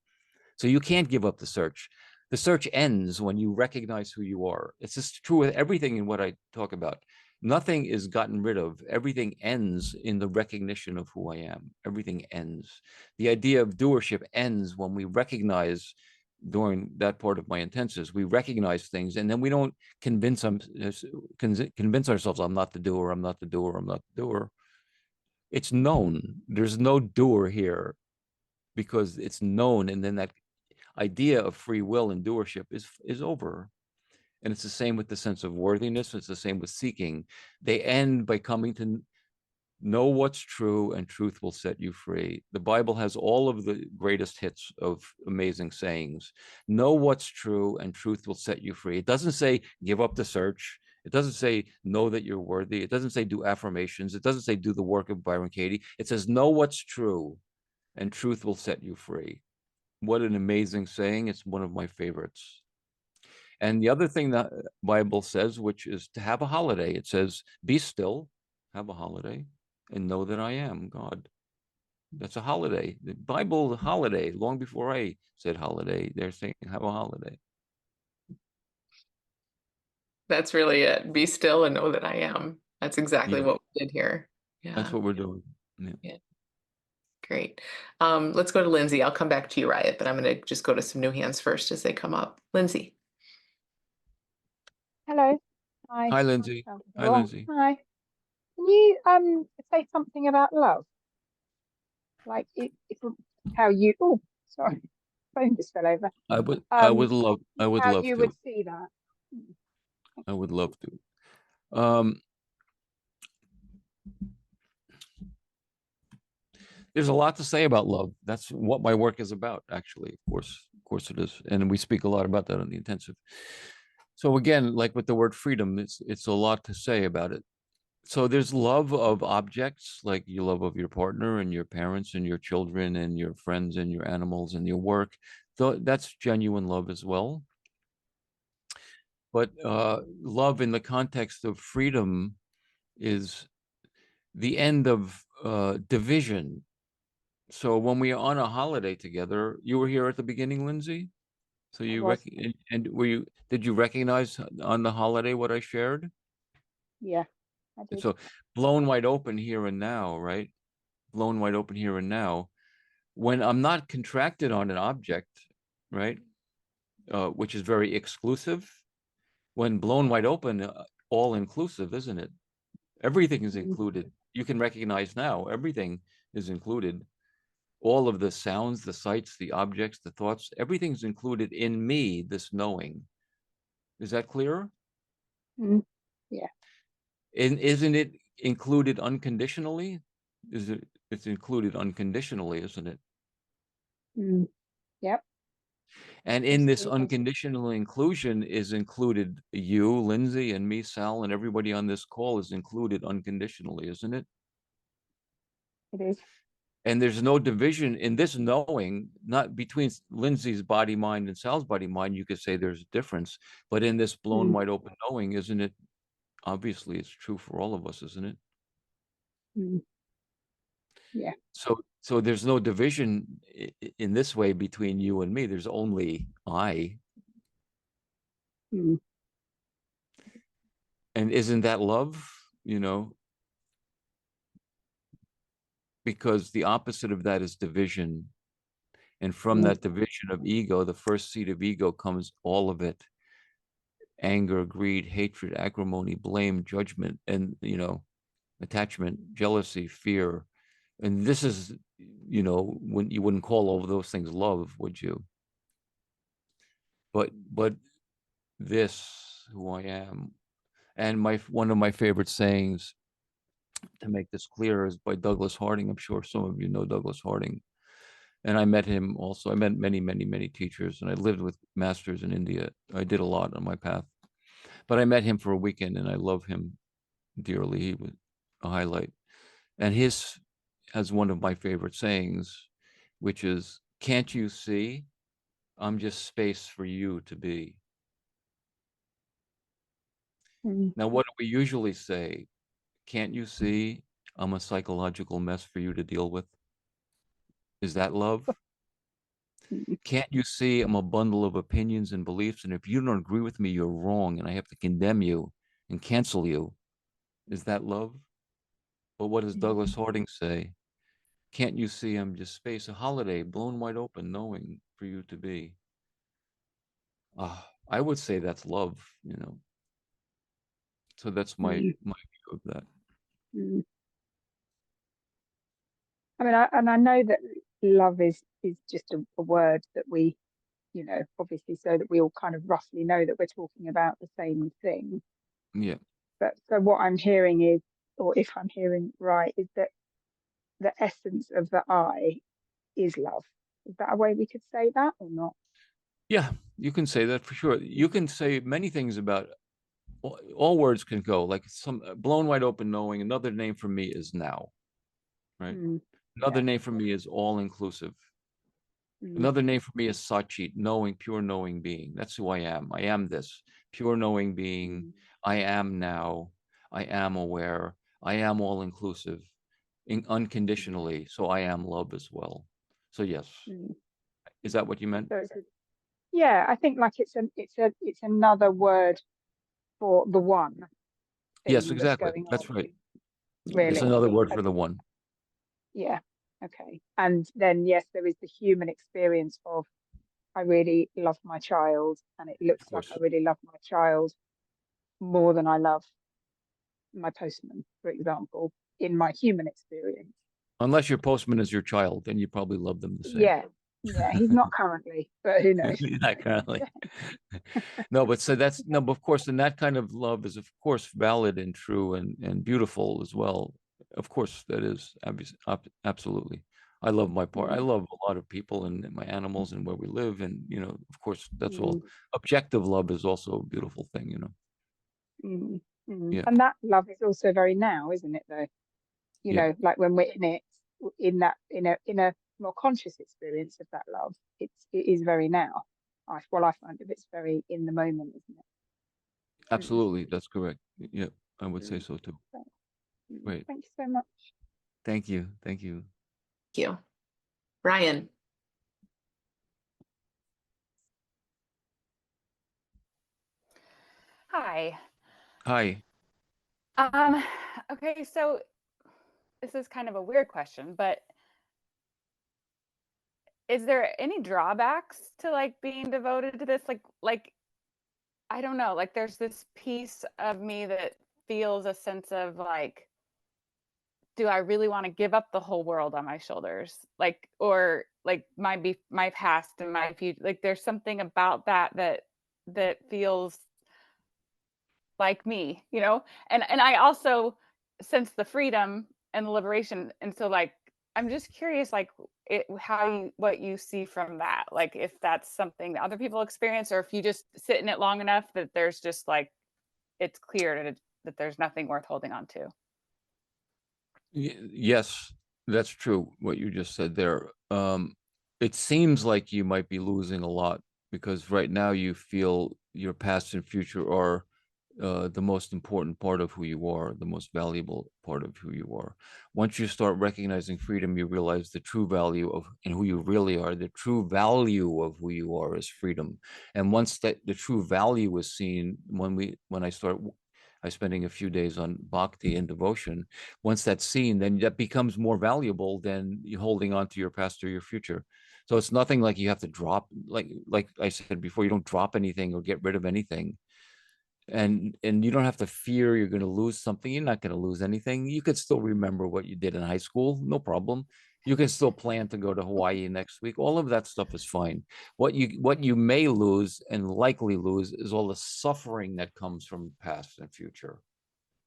Speaker 2: So you can't give up the search. The search ends when you recognize who you are. It's just true with everything in what I talk about. Nothing is gotten rid of. Everything ends in the recognition of who I am. Everything ends. The idea of doership ends when we recognize, during that part of my intensives, we recognize things, and then we don't convince ourselves, I'm not the doer, I'm not the doer, I'm not the doer. It's known. There's no doer here because it's known, and then that idea of free will and doership is over. And it's the same with the sense of worthiness. It's the same with seeking. They end by coming to know what's true, and truth will set you free. The Bible has all of the greatest hits of amazing sayings. Know what's true, and truth will set you free. It doesn't say give up the search. It doesn't say know that you're worthy. It doesn't say do affirmations. It doesn't say do the work of Byron Katie. It says know what's true, and truth will set you free. What an amazing saying. It's one of my favorites. And the other thing that Bible says, which is to have a holiday, it says, be still, have a holiday, and know that I am God. That's a holiday. The Bible holiday, long before I said holiday, they're saying have a holiday.
Speaker 1: That's really it. Be still and know that I am. That's exactly
Speaker 2: Yeah,
Speaker 1: what we did here.
Speaker 2: that's
Speaker 1: Yeah,
Speaker 2: what we're doing. Yeah.
Speaker 1: yeah, great. Let's go to Lindsay. I'll come back to you, Riot, but I'm going to just go to some new hands first as they come up. Lindsay.
Speaker 5: Hello. Hi.
Speaker 2: Hi, Lindsay.
Speaker 5: How's
Speaker 2: Hi,
Speaker 5: everyone?
Speaker 2: Lindsay.
Speaker 5: Hi. Can you say something about love? Like how you sorry, phone just fell over.
Speaker 2: I would
Speaker 5: How
Speaker 2: love
Speaker 5: you
Speaker 2: to.
Speaker 5: would see that.
Speaker 2: I would love to. There's a lot to say about love. That's what my work is about, actually. Of course it is. And we speak a lot about that on the intensive. So again, like with the word freedom, it's a lot to say about it. So there's love of objects, like your love of your partner and your parents and your children and your friends and your animals and your work. So that's genuine love as well. But love in the context of freedom is the end of division. So when we are on a holiday together, you were here at the beginning, Lindsay. So
Speaker 5: I
Speaker 2: you
Speaker 5: was.
Speaker 2: and did you recognize on the holiday what I shared?
Speaker 5: Yeah, I did.
Speaker 2: So blown wide open here and now, right? Blown wide open here and now. When I'm not contracted on an object, right? Which is very exclusive. When blown wide open, all inclusive, isn't it? Everything is included. You can recognize now, everything is included. All of the sounds, the sights, the objects, the thoughts, everything's included in me, this knowing. Is that clear?
Speaker 5: Mm. Yeah.
Speaker 2: And isn't it included unconditionally? It's included unconditionally, isn't it?
Speaker 5: Mm. Yep.
Speaker 2: And in this
Speaker 5: Absolutely.
Speaker 2: unconditional inclusion is included you, Lindsay, and me, Sal, and everybody on this call is included unconditionally, isn't it?
Speaker 5: It is.
Speaker 2: And there's no division in this knowing, not between Lindsay's body, mind, and Sal's body, mind. You could say there's a difference, but in this blown wide open knowing, isn't it? Obviously, it's true for all of us, isn't it?
Speaker 5: Mm. Yeah.
Speaker 2: So there's no division in this way between you and me. There's only I.
Speaker 5: Mm.
Speaker 2: And isn't that love? You know, because the opposite of that is division. And from that division of ego, the first seed of ego comes all of it: anger, greed, hatred, acrimony, blame, judgment, and, attachment, jealousy, fear. And this is, when you wouldn't call all of those things love, would you? But this, who I am, and one of my favorite sayings to make this clear is by Douglas Harding. I'm sure some of you know Douglas Harding. And I met him also. I met many, many, many teachers, and I lived with masters in India. I did a lot on my path. But I met him for a weekend, and I love him dearly. He was a highlight. And his has one of my favorite sayings, which is, can't you see? I'm just space for you to be.
Speaker 5: Mm.
Speaker 2: Now, what do we usually say? Can't you see? I'm a psychological mess for you to deal with. Is that love? Can't you see I'm a bundle of opinions and beliefs, and if you don't agree with me, you're wrong, and I have to condemn you and cancel you? Is that love? But what does Douglas Harding say? Can't you see I'm just space, a holiday, blown wide open, knowing for you to be? I would say that's love, you know. So that's my view of that.
Speaker 5: I mean, I know that love is just a word that we, you know, obviously, so that we all kind of roughly know that we're talking about the same thing.
Speaker 2: Yeah.
Speaker 5: But so what I'm hearing is, or if I'm hearing right, is that the essence of the I is love. Is that a way we could say that or not?
Speaker 2: Yeah, you can say that for sure. You can say many things about all words can go, like some blown wide open knowing. Another name for me is now, right? Another
Speaker 5: Yeah.
Speaker 2: name for me is all inclusive.
Speaker 5: Mm.
Speaker 2: Another name for me is Sachit, knowing, pure knowing being. That's who I am. I am this pure knowing being. I am now. I am aware. I am all inclusive, unconditionally. So I am love as well. So yes, is that what you meant?
Speaker 5: So it's yeah, I think like it's another word for the one
Speaker 2: Yes,
Speaker 5: thing that's
Speaker 2: exactly.
Speaker 5: going
Speaker 2: That's
Speaker 5: on,
Speaker 2: right. It's
Speaker 5: really.
Speaker 2: another word for
Speaker 5: And
Speaker 2: the one.
Speaker 5: yeah, okay. And then yes, there is the human experience of I really love my child, and it looks
Speaker 2: Of
Speaker 5: like I
Speaker 2: course.
Speaker 5: really love my child more than I love my postman, for example, in my human experience.
Speaker 2: Unless your postman is your child, then you probably love them the same.
Speaker 5: Yeah, yeah, he's not currently, but who knows?
Speaker 2: Not currently. No, but so that's no, but of course, and that kind of love is of course valid and true and beautiful as well. Of course, that is absolutely. I love my part. I love a lot of people and my animals and where we live, and you know, of course, that's all. Objective love is also a beautiful thing, you know. Yeah,
Speaker 5: And that love is also very now, isn't it? Though, you
Speaker 2: yeah,
Speaker 5: know, like when we're in it, in that, in a more conscious experience of that love, it is very now. I find that it's very in the moment, isn't it?
Speaker 2: absolutely. That's correct. Yeah, I would say
Speaker 5: Mm.
Speaker 2: so too.
Speaker 5: Great.
Speaker 2: Great.
Speaker 5: Thank you so much.
Speaker 2: Thank you. Thank you.
Speaker 1: Thank you. Ryan.
Speaker 6: Hi.
Speaker 2: Hi.
Speaker 6: Um, okay, so this is kind of a weird question, but is there any drawbacks to like being devoted to this? Like I don't know, like there's this piece of me that feels a sense of like, do I really want to give up the whole world on my shoulders? Like, or like my past and my future. Like there's something about that feels like me, you know? And I also sense the freedom and the liberation. And so like I'm just curious like what you see from that. Like if that's something that other people experience, or if you just sit in it long enough that there's just like it's clear that there's nothing worth holding on to.
Speaker 2: Yes, that's true, what you just said there. It seems like you might be losing a lot because right now you feel your past and future are the most important part of who you are, the most valuable part of who you are. Once you start recognizing freedom, you realize the true value of and who you really are. The true value of who you are is freedom. And once that the true value is seen, when I start spending a few days on bhakti and devotion, once that's seen, then that becomes more valuable than you holding on to your past or your future. So it's nothing like you have to drop, like I said before, you don't drop anything or get rid of anything. And you don't have to fear you're going to lose something. You're not going to lose anything. You could still remember what you did in high school, no problem. You can still plan to go to Hawaii next week. All of that stuff is fine. What you may lose and likely lose is all the suffering that comes from past and future,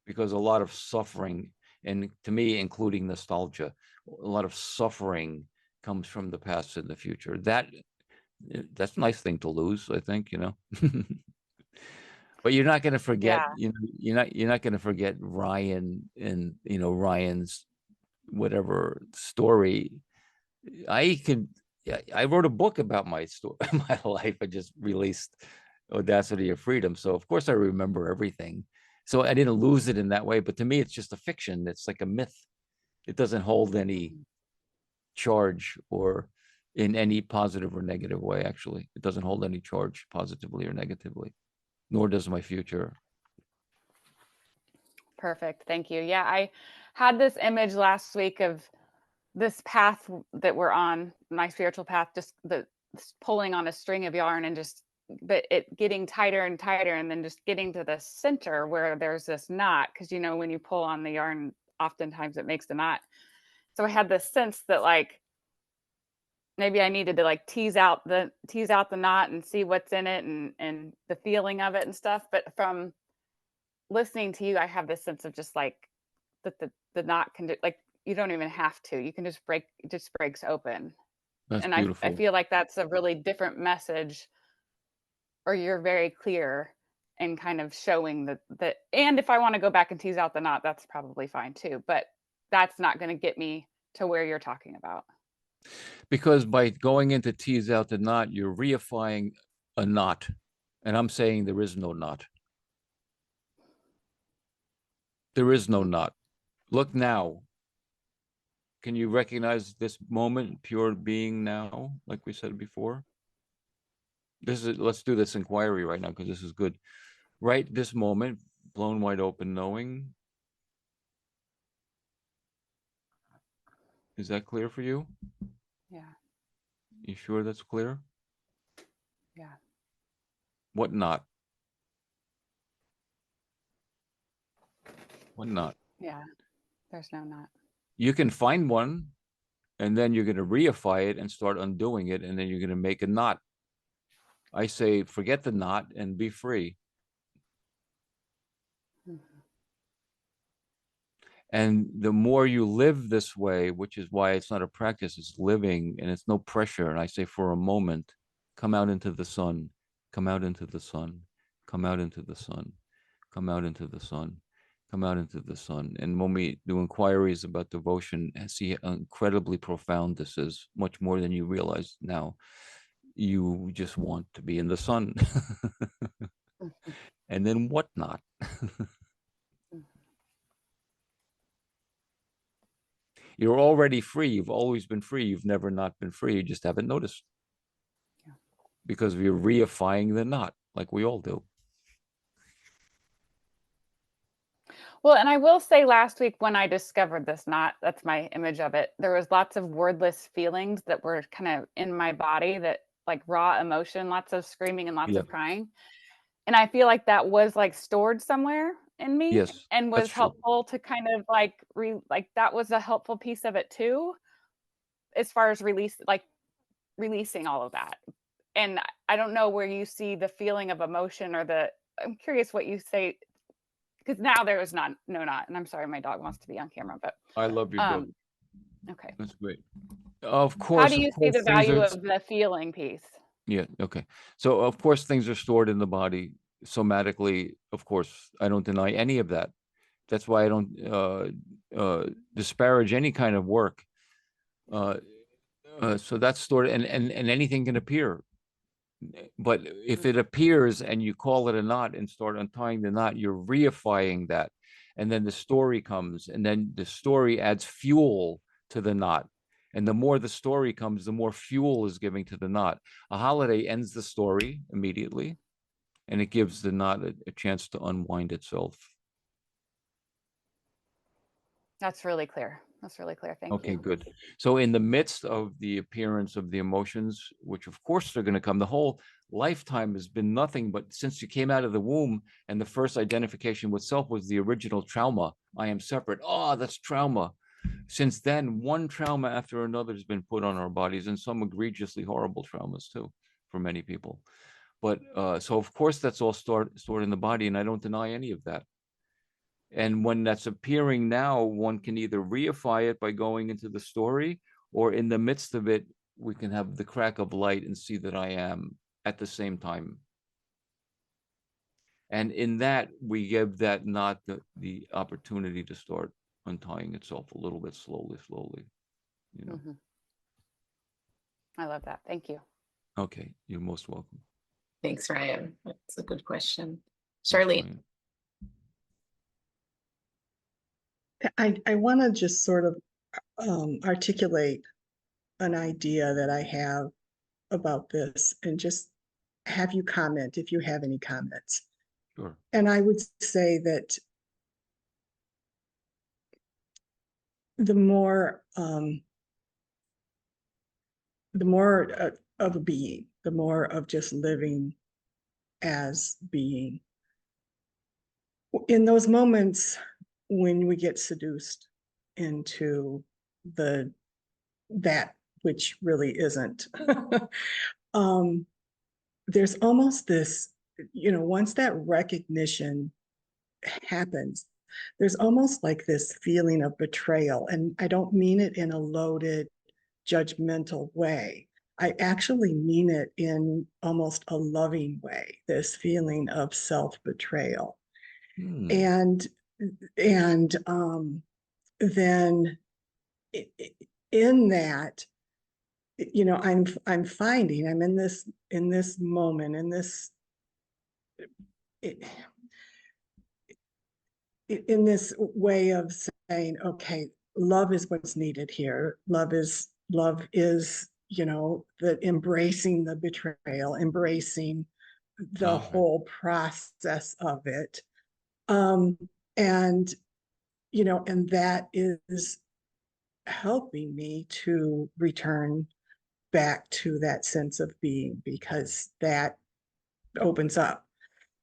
Speaker 2: because a lot of suffering, and to me, including nostalgia, a lot of suffering comes from the past and the future. That's a nice thing to lose, I think, you know. But you're not going to forget,
Speaker 6: Yeah.
Speaker 2: you know, you're not going to forget Ryan and, you know, Ryan's whatever story. I wrote a book about my story, my life. I just released Audacity of Freedom. So of course I remember everything. So I didn't lose it in that way, but to me, it's just a fiction. It's like a myth. It doesn't hold any charge or in any positive or negative way. Actually, it doesn't hold any charge positively or negatively, nor does my future.
Speaker 6: Perfect. Thank you. Yeah, I had this image last week of this path that we're on, my spiritual path, just the pulling on a string of yarn and just, but it getting tighter and tighter, and then just getting to the center where there's this knot, because you know when you pull on the yarn, oftentimes it makes the knot. So I had this sense that like maybe I needed to like tease out the knot and see what's in it, and the feeling of it and stuff. But from listening to you, I have this sense of just like that the knot can do, like you don't even have to. You can just break, it just breaks open.
Speaker 2: That's
Speaker 6: And I
Speaker 2: beautiful.
Speaker 6: feel like that's a really different message, or you're very clear in kind of showing that, and if I want to go back and tease out the knot, that's probably fine too. But that's not going to get me to where you're talking about.
Speaker 2: Because by going in to tease out the knot, you're reifying a knot. And I'm saying there is no knot. There is no knot. Look now. Can you recognize this moment, pure being now, like we said before? Let's do this inquiry right now, because this is good. Right this moment, blown wide open, knowing. Is that clear for you?
Speaker 6: Yeah.
Speaker 2: You sure that's clear?
Speaker 6: Yeah.
Speaker 2: What knot? What knot?
Speaker 6: Yeah. There's no knot.
Speaker 2: You can find one, and then you're going to reify it and start undoing it, and then you're going to make a knot. I say, forget the knot and be free.
Speaker 6: Mhm.
Speaker 2: And the more you live this way, which is why it's not a practice, it's living, and it's no pressure. And I say, for a moment, come out into the sun, come out into the sun, come out into the sun, come out into the sun, come out into the sun. And when we do inquiries about devotion, see how incredibly profound this is, much more than you realize now. You just want to be in the sun. And then what not? You're already free. You've always been free. You've never not been free. You just haven't noticed.
Speaker 6: Yeah.
Speaker 2: Because we're reifying the knot, like we all do.
Speaker 6: Well, and I will say last week when I discovered this knot, that's my image of it, there was lots of wordless feelings that were kind of in my body, that like raw emotion, lots of screaming and lots
Speaker 2: Yeah.
Speaker 6: of crying. And I feel like that was like stored somewhere in me,
Speaker 2: Yes,
Speaker 6: and
Speaker 2: that's
Speaker 6: was
Speaker 2: true.
Speaker 6: helpful to kind of like like that was a helpful piece of it too, as far as releasing all of that. And I don't know where you see the feeling of emotion, or I'm curious what you say, because now there is no knot. And I'm sorry, my dog wants to be on camera, but
Speaker 2: I love your dog.
Speaker 6: okay.
Speaker 2: That's great. Of
Speaker 6: How
Speaker 2: course,
Speaker 6: do you see the
Speaker 2: things
Speaker 6: value
Speaker 2: are.
Speaker 6: of the feeling piece?
Speaker 2: Yeah. Okay. So of course things are stored in the body somatically. Of course, I don't deny any of that. That's why I don't disparage any kind of work. So that's stored, and anything can appear. But if it appears and you call it a knot and start untying the knot, you're reifying that. And then the story comes, and then the story adds fuel to the knot. And the more the story comes, the more fuel is giving to the knot. A holiday ends the story immediately, and it gives the knot a chance to unwind itself.
Speaker 6: That's really clear. That's really clear. Thank
Speaker 2: Okay,
Speaker 6: you.
Speaker 2: good. So in the midst of the appearance of the emotions, which of course they're going to come, the whole lifetime has been nothing but since you came out of the womb, and the first identification with self was the original trauma. I am separate. Oh, that's trauma. Since then, one trauma after another has been put on our bodies, and some egregiously horrible traumas too, for many people. But so of course that's all stored in the body, and I don't deny any of that. And when that's appearing now, one can either reify it by going into the story, or in the midst of it, we can have the crack of light and see that I am at the same time. And in that, we give that knot the opportunity to start untying itself a little bit slowly, you know.
Speaker 6: Mm-hmm. I love that. Thank you.
Speaker 2: Okay, you're most welcome.
Speaker 1: Thanks, Ryan. That's a good question.
Speaker 2: Thanks,
Speaker 1: Charlene.
Speaker 2: Ryan.
Speaker 3: I want to just sort of articulate an idea that I have about this and just have you comment if you have any comments.
Speaker 2: Sure.
Speaker 3: And I would say that the more of a being, the more of just living as being. In those moments when we get seduced into that which really isn't, there's almost this, once that recognition happens, there's almost like this feeling of betrayal. And I don't mean it in a loaded, judgmental way. I actually mean it in almost a loving way, this feeling of self-betrayal.
Speaker 2: Hmm.
Speaker 3: And then in that, I'm finding I'm in this moment, in this way of saying, okay, love is what's needed here. Love is, the embracing the betrayal, embracing the
Speaker 2: Okay.
Speaker 3: whole process of it. And, and that is helping me to return back to that sense of being, because that opens up.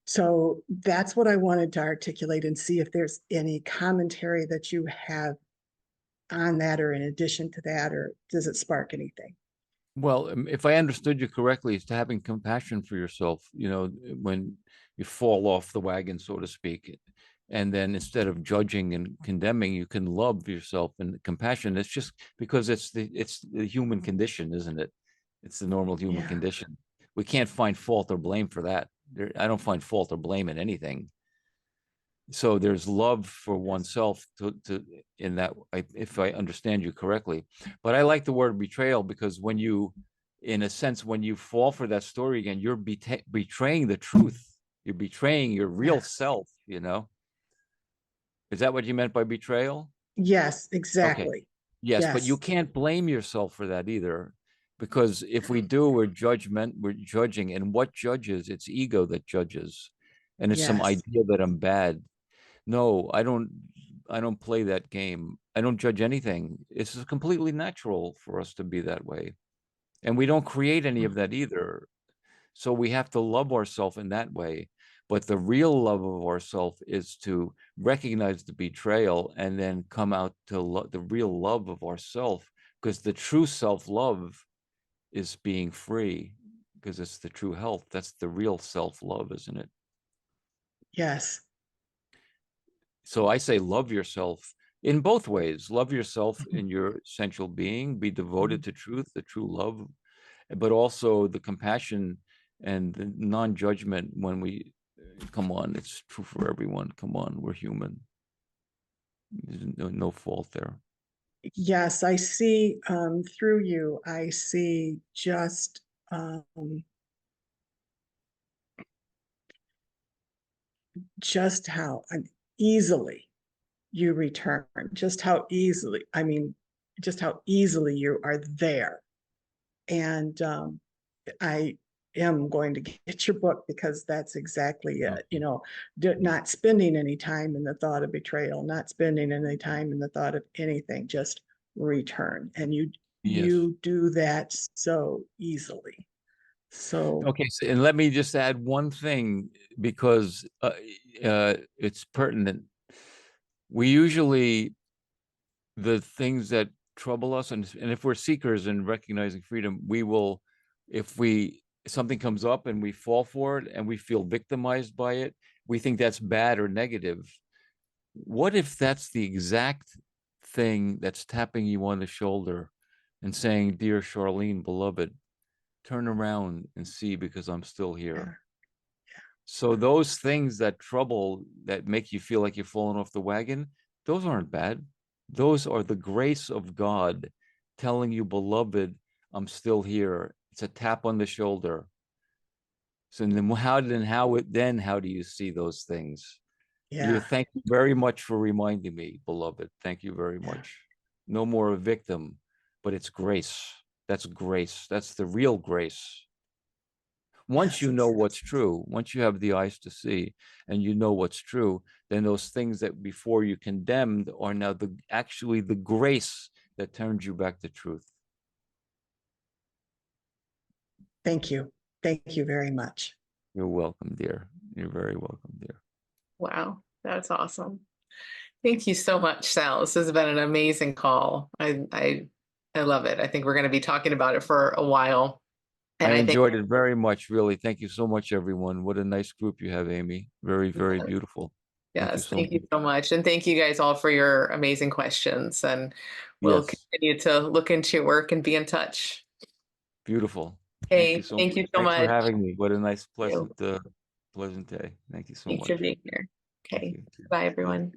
Speaker 3: So that's what I wanted to articulate and see if there's any commentary that you have on that, or in addition to that, or does it spark anything?
Speaker 2: Well, if I understood you correctly, it's to having compassion for yourself, when you fall off the wagon, so to speak. And then instead of judging and condemning, you can love yourself. And compassion, it's just because it's the human condition, isn't it? It's the normal human
Speaker 3: Yeah.
Speaker 2: condition. We can't find fault or blame for that. I don't find fault or blame in anything. So there's love for oneself to in that, if I understand you correctly. But I like the word betrayal, because when you, in a sense, when you fall for that story again, you're betraying the truth. You're betraying your real self, Is that what you meant by betrayal?
Speaker 3: Yes,
Speaker 2: Okay.
Speaker 3: exactly.
Speaker 2: Yes, but you
Speaker 3: Yes.
Speaker 2: can't blame yourself for that either, because if we do, we're judging, and what judges? It's ego that judges, and it's some
Speaker 3: Yes.
Speaker 2: idea that I'm bad. No, I don't play that game. I don't judge anything. It's completely natural for us to be that way. And we don't create any of that either. So we have to love ourselves in that way. But the real love of ourselves is to recognize the betrayal and then come out to the real love of ourselves, because the true self-love is being free, because it's the true health. That's the real self-love, isn't it?
Speaker 3: Yes.
Speaker 2: So I say love yourself in both ways. Love yourself in your essential being, be devoted to truth, the true love, but also the compassion and the non-judgment when we, come on, it's true for everyone. Come on, we're human. There's no fault there.
Speaker 3: Yes, I see, through you, I see just how easily you return, just how easily, just how easily you are there. And I am going to get your book, because that's exactly it. Not spending any time in the thought of betrayal, not spending any time in the thought of anything, just return. And you
Speaker 2: Yes.
Speaker 3: do that so easily. So
Speaker 2: Okay, so, and let me just add one thing, because it's pertinent. We usually, the things that trouble us, and if we're seekers in recognizing freedom, we will, if something comes up and we fall for it and we feel victimized by it, we think that's bad or negative. What if that's the exact thing that's tapping you on the shoulder and saying, dear Charlene, beloved, turn around and see, because I'm still here. So those things that trouble, that make you feel like you're falling off the wagon, those aren't bad. Those are the grace of God telling you, beloved, I'm still here. It's a tap on the shoulder. So then how do you see those things?
Speaker 3: yeah,
Speaker 2: Thank you very much for reminding me, beloved. Thank you very much. No more a victim, but it's grace. That's grace. That's the real grace. Once
Speaker 3: Yes,
Speaker 2: you know
Speaker 3: it's-
Speaker 2: what's true, once you have the eyes to see and you know what's true, then those things that before you condemned are now actually the grace that turns you back to truth.
Speaker 3: Thank you. Thank you very much.
Speaker 2: You're welcome, dear. You're very welcome, dear.
Speaker 1: Wow, that's awesome. Thank you so much, Sal. This has been an amazing call. I love it. I think we're going to be talking about it for a while. And
Speaker 2: I
Speaker 1: I think
Speaker 2: enjoyed it very much, really. Thank you so much, everyone. What a nice group you have, Amy. Very, very beautiful.
Speaker 1: yes, thank
Speaker 2: Much.
Speaker 1: you so much. And thank you guys all for your amazing questions. And we'll
Speaker 2: Yes,
Speaker 1: continue to look into your work and be in touch.
Speaker 2: beautiful. Thank you
Speaker 1: Okay,
Speaker 2: so
Speaker 1: thank
Speaker 2: much.
Speaker 1: you so
Speaker 2: Thanks for
Speaker 1: much.
Speaker 2: having me. What a nice,
Speaker 1: Thank you.
Speaker 2: pleasant day. Thank you so
Speaker 1: Thanks
Speaker 2: much.
Speaker 1: for being here.
Speaker 2: Thank
Speaker 1: Okay,
Speaker 2: you.
Speaker 1: bye everyone.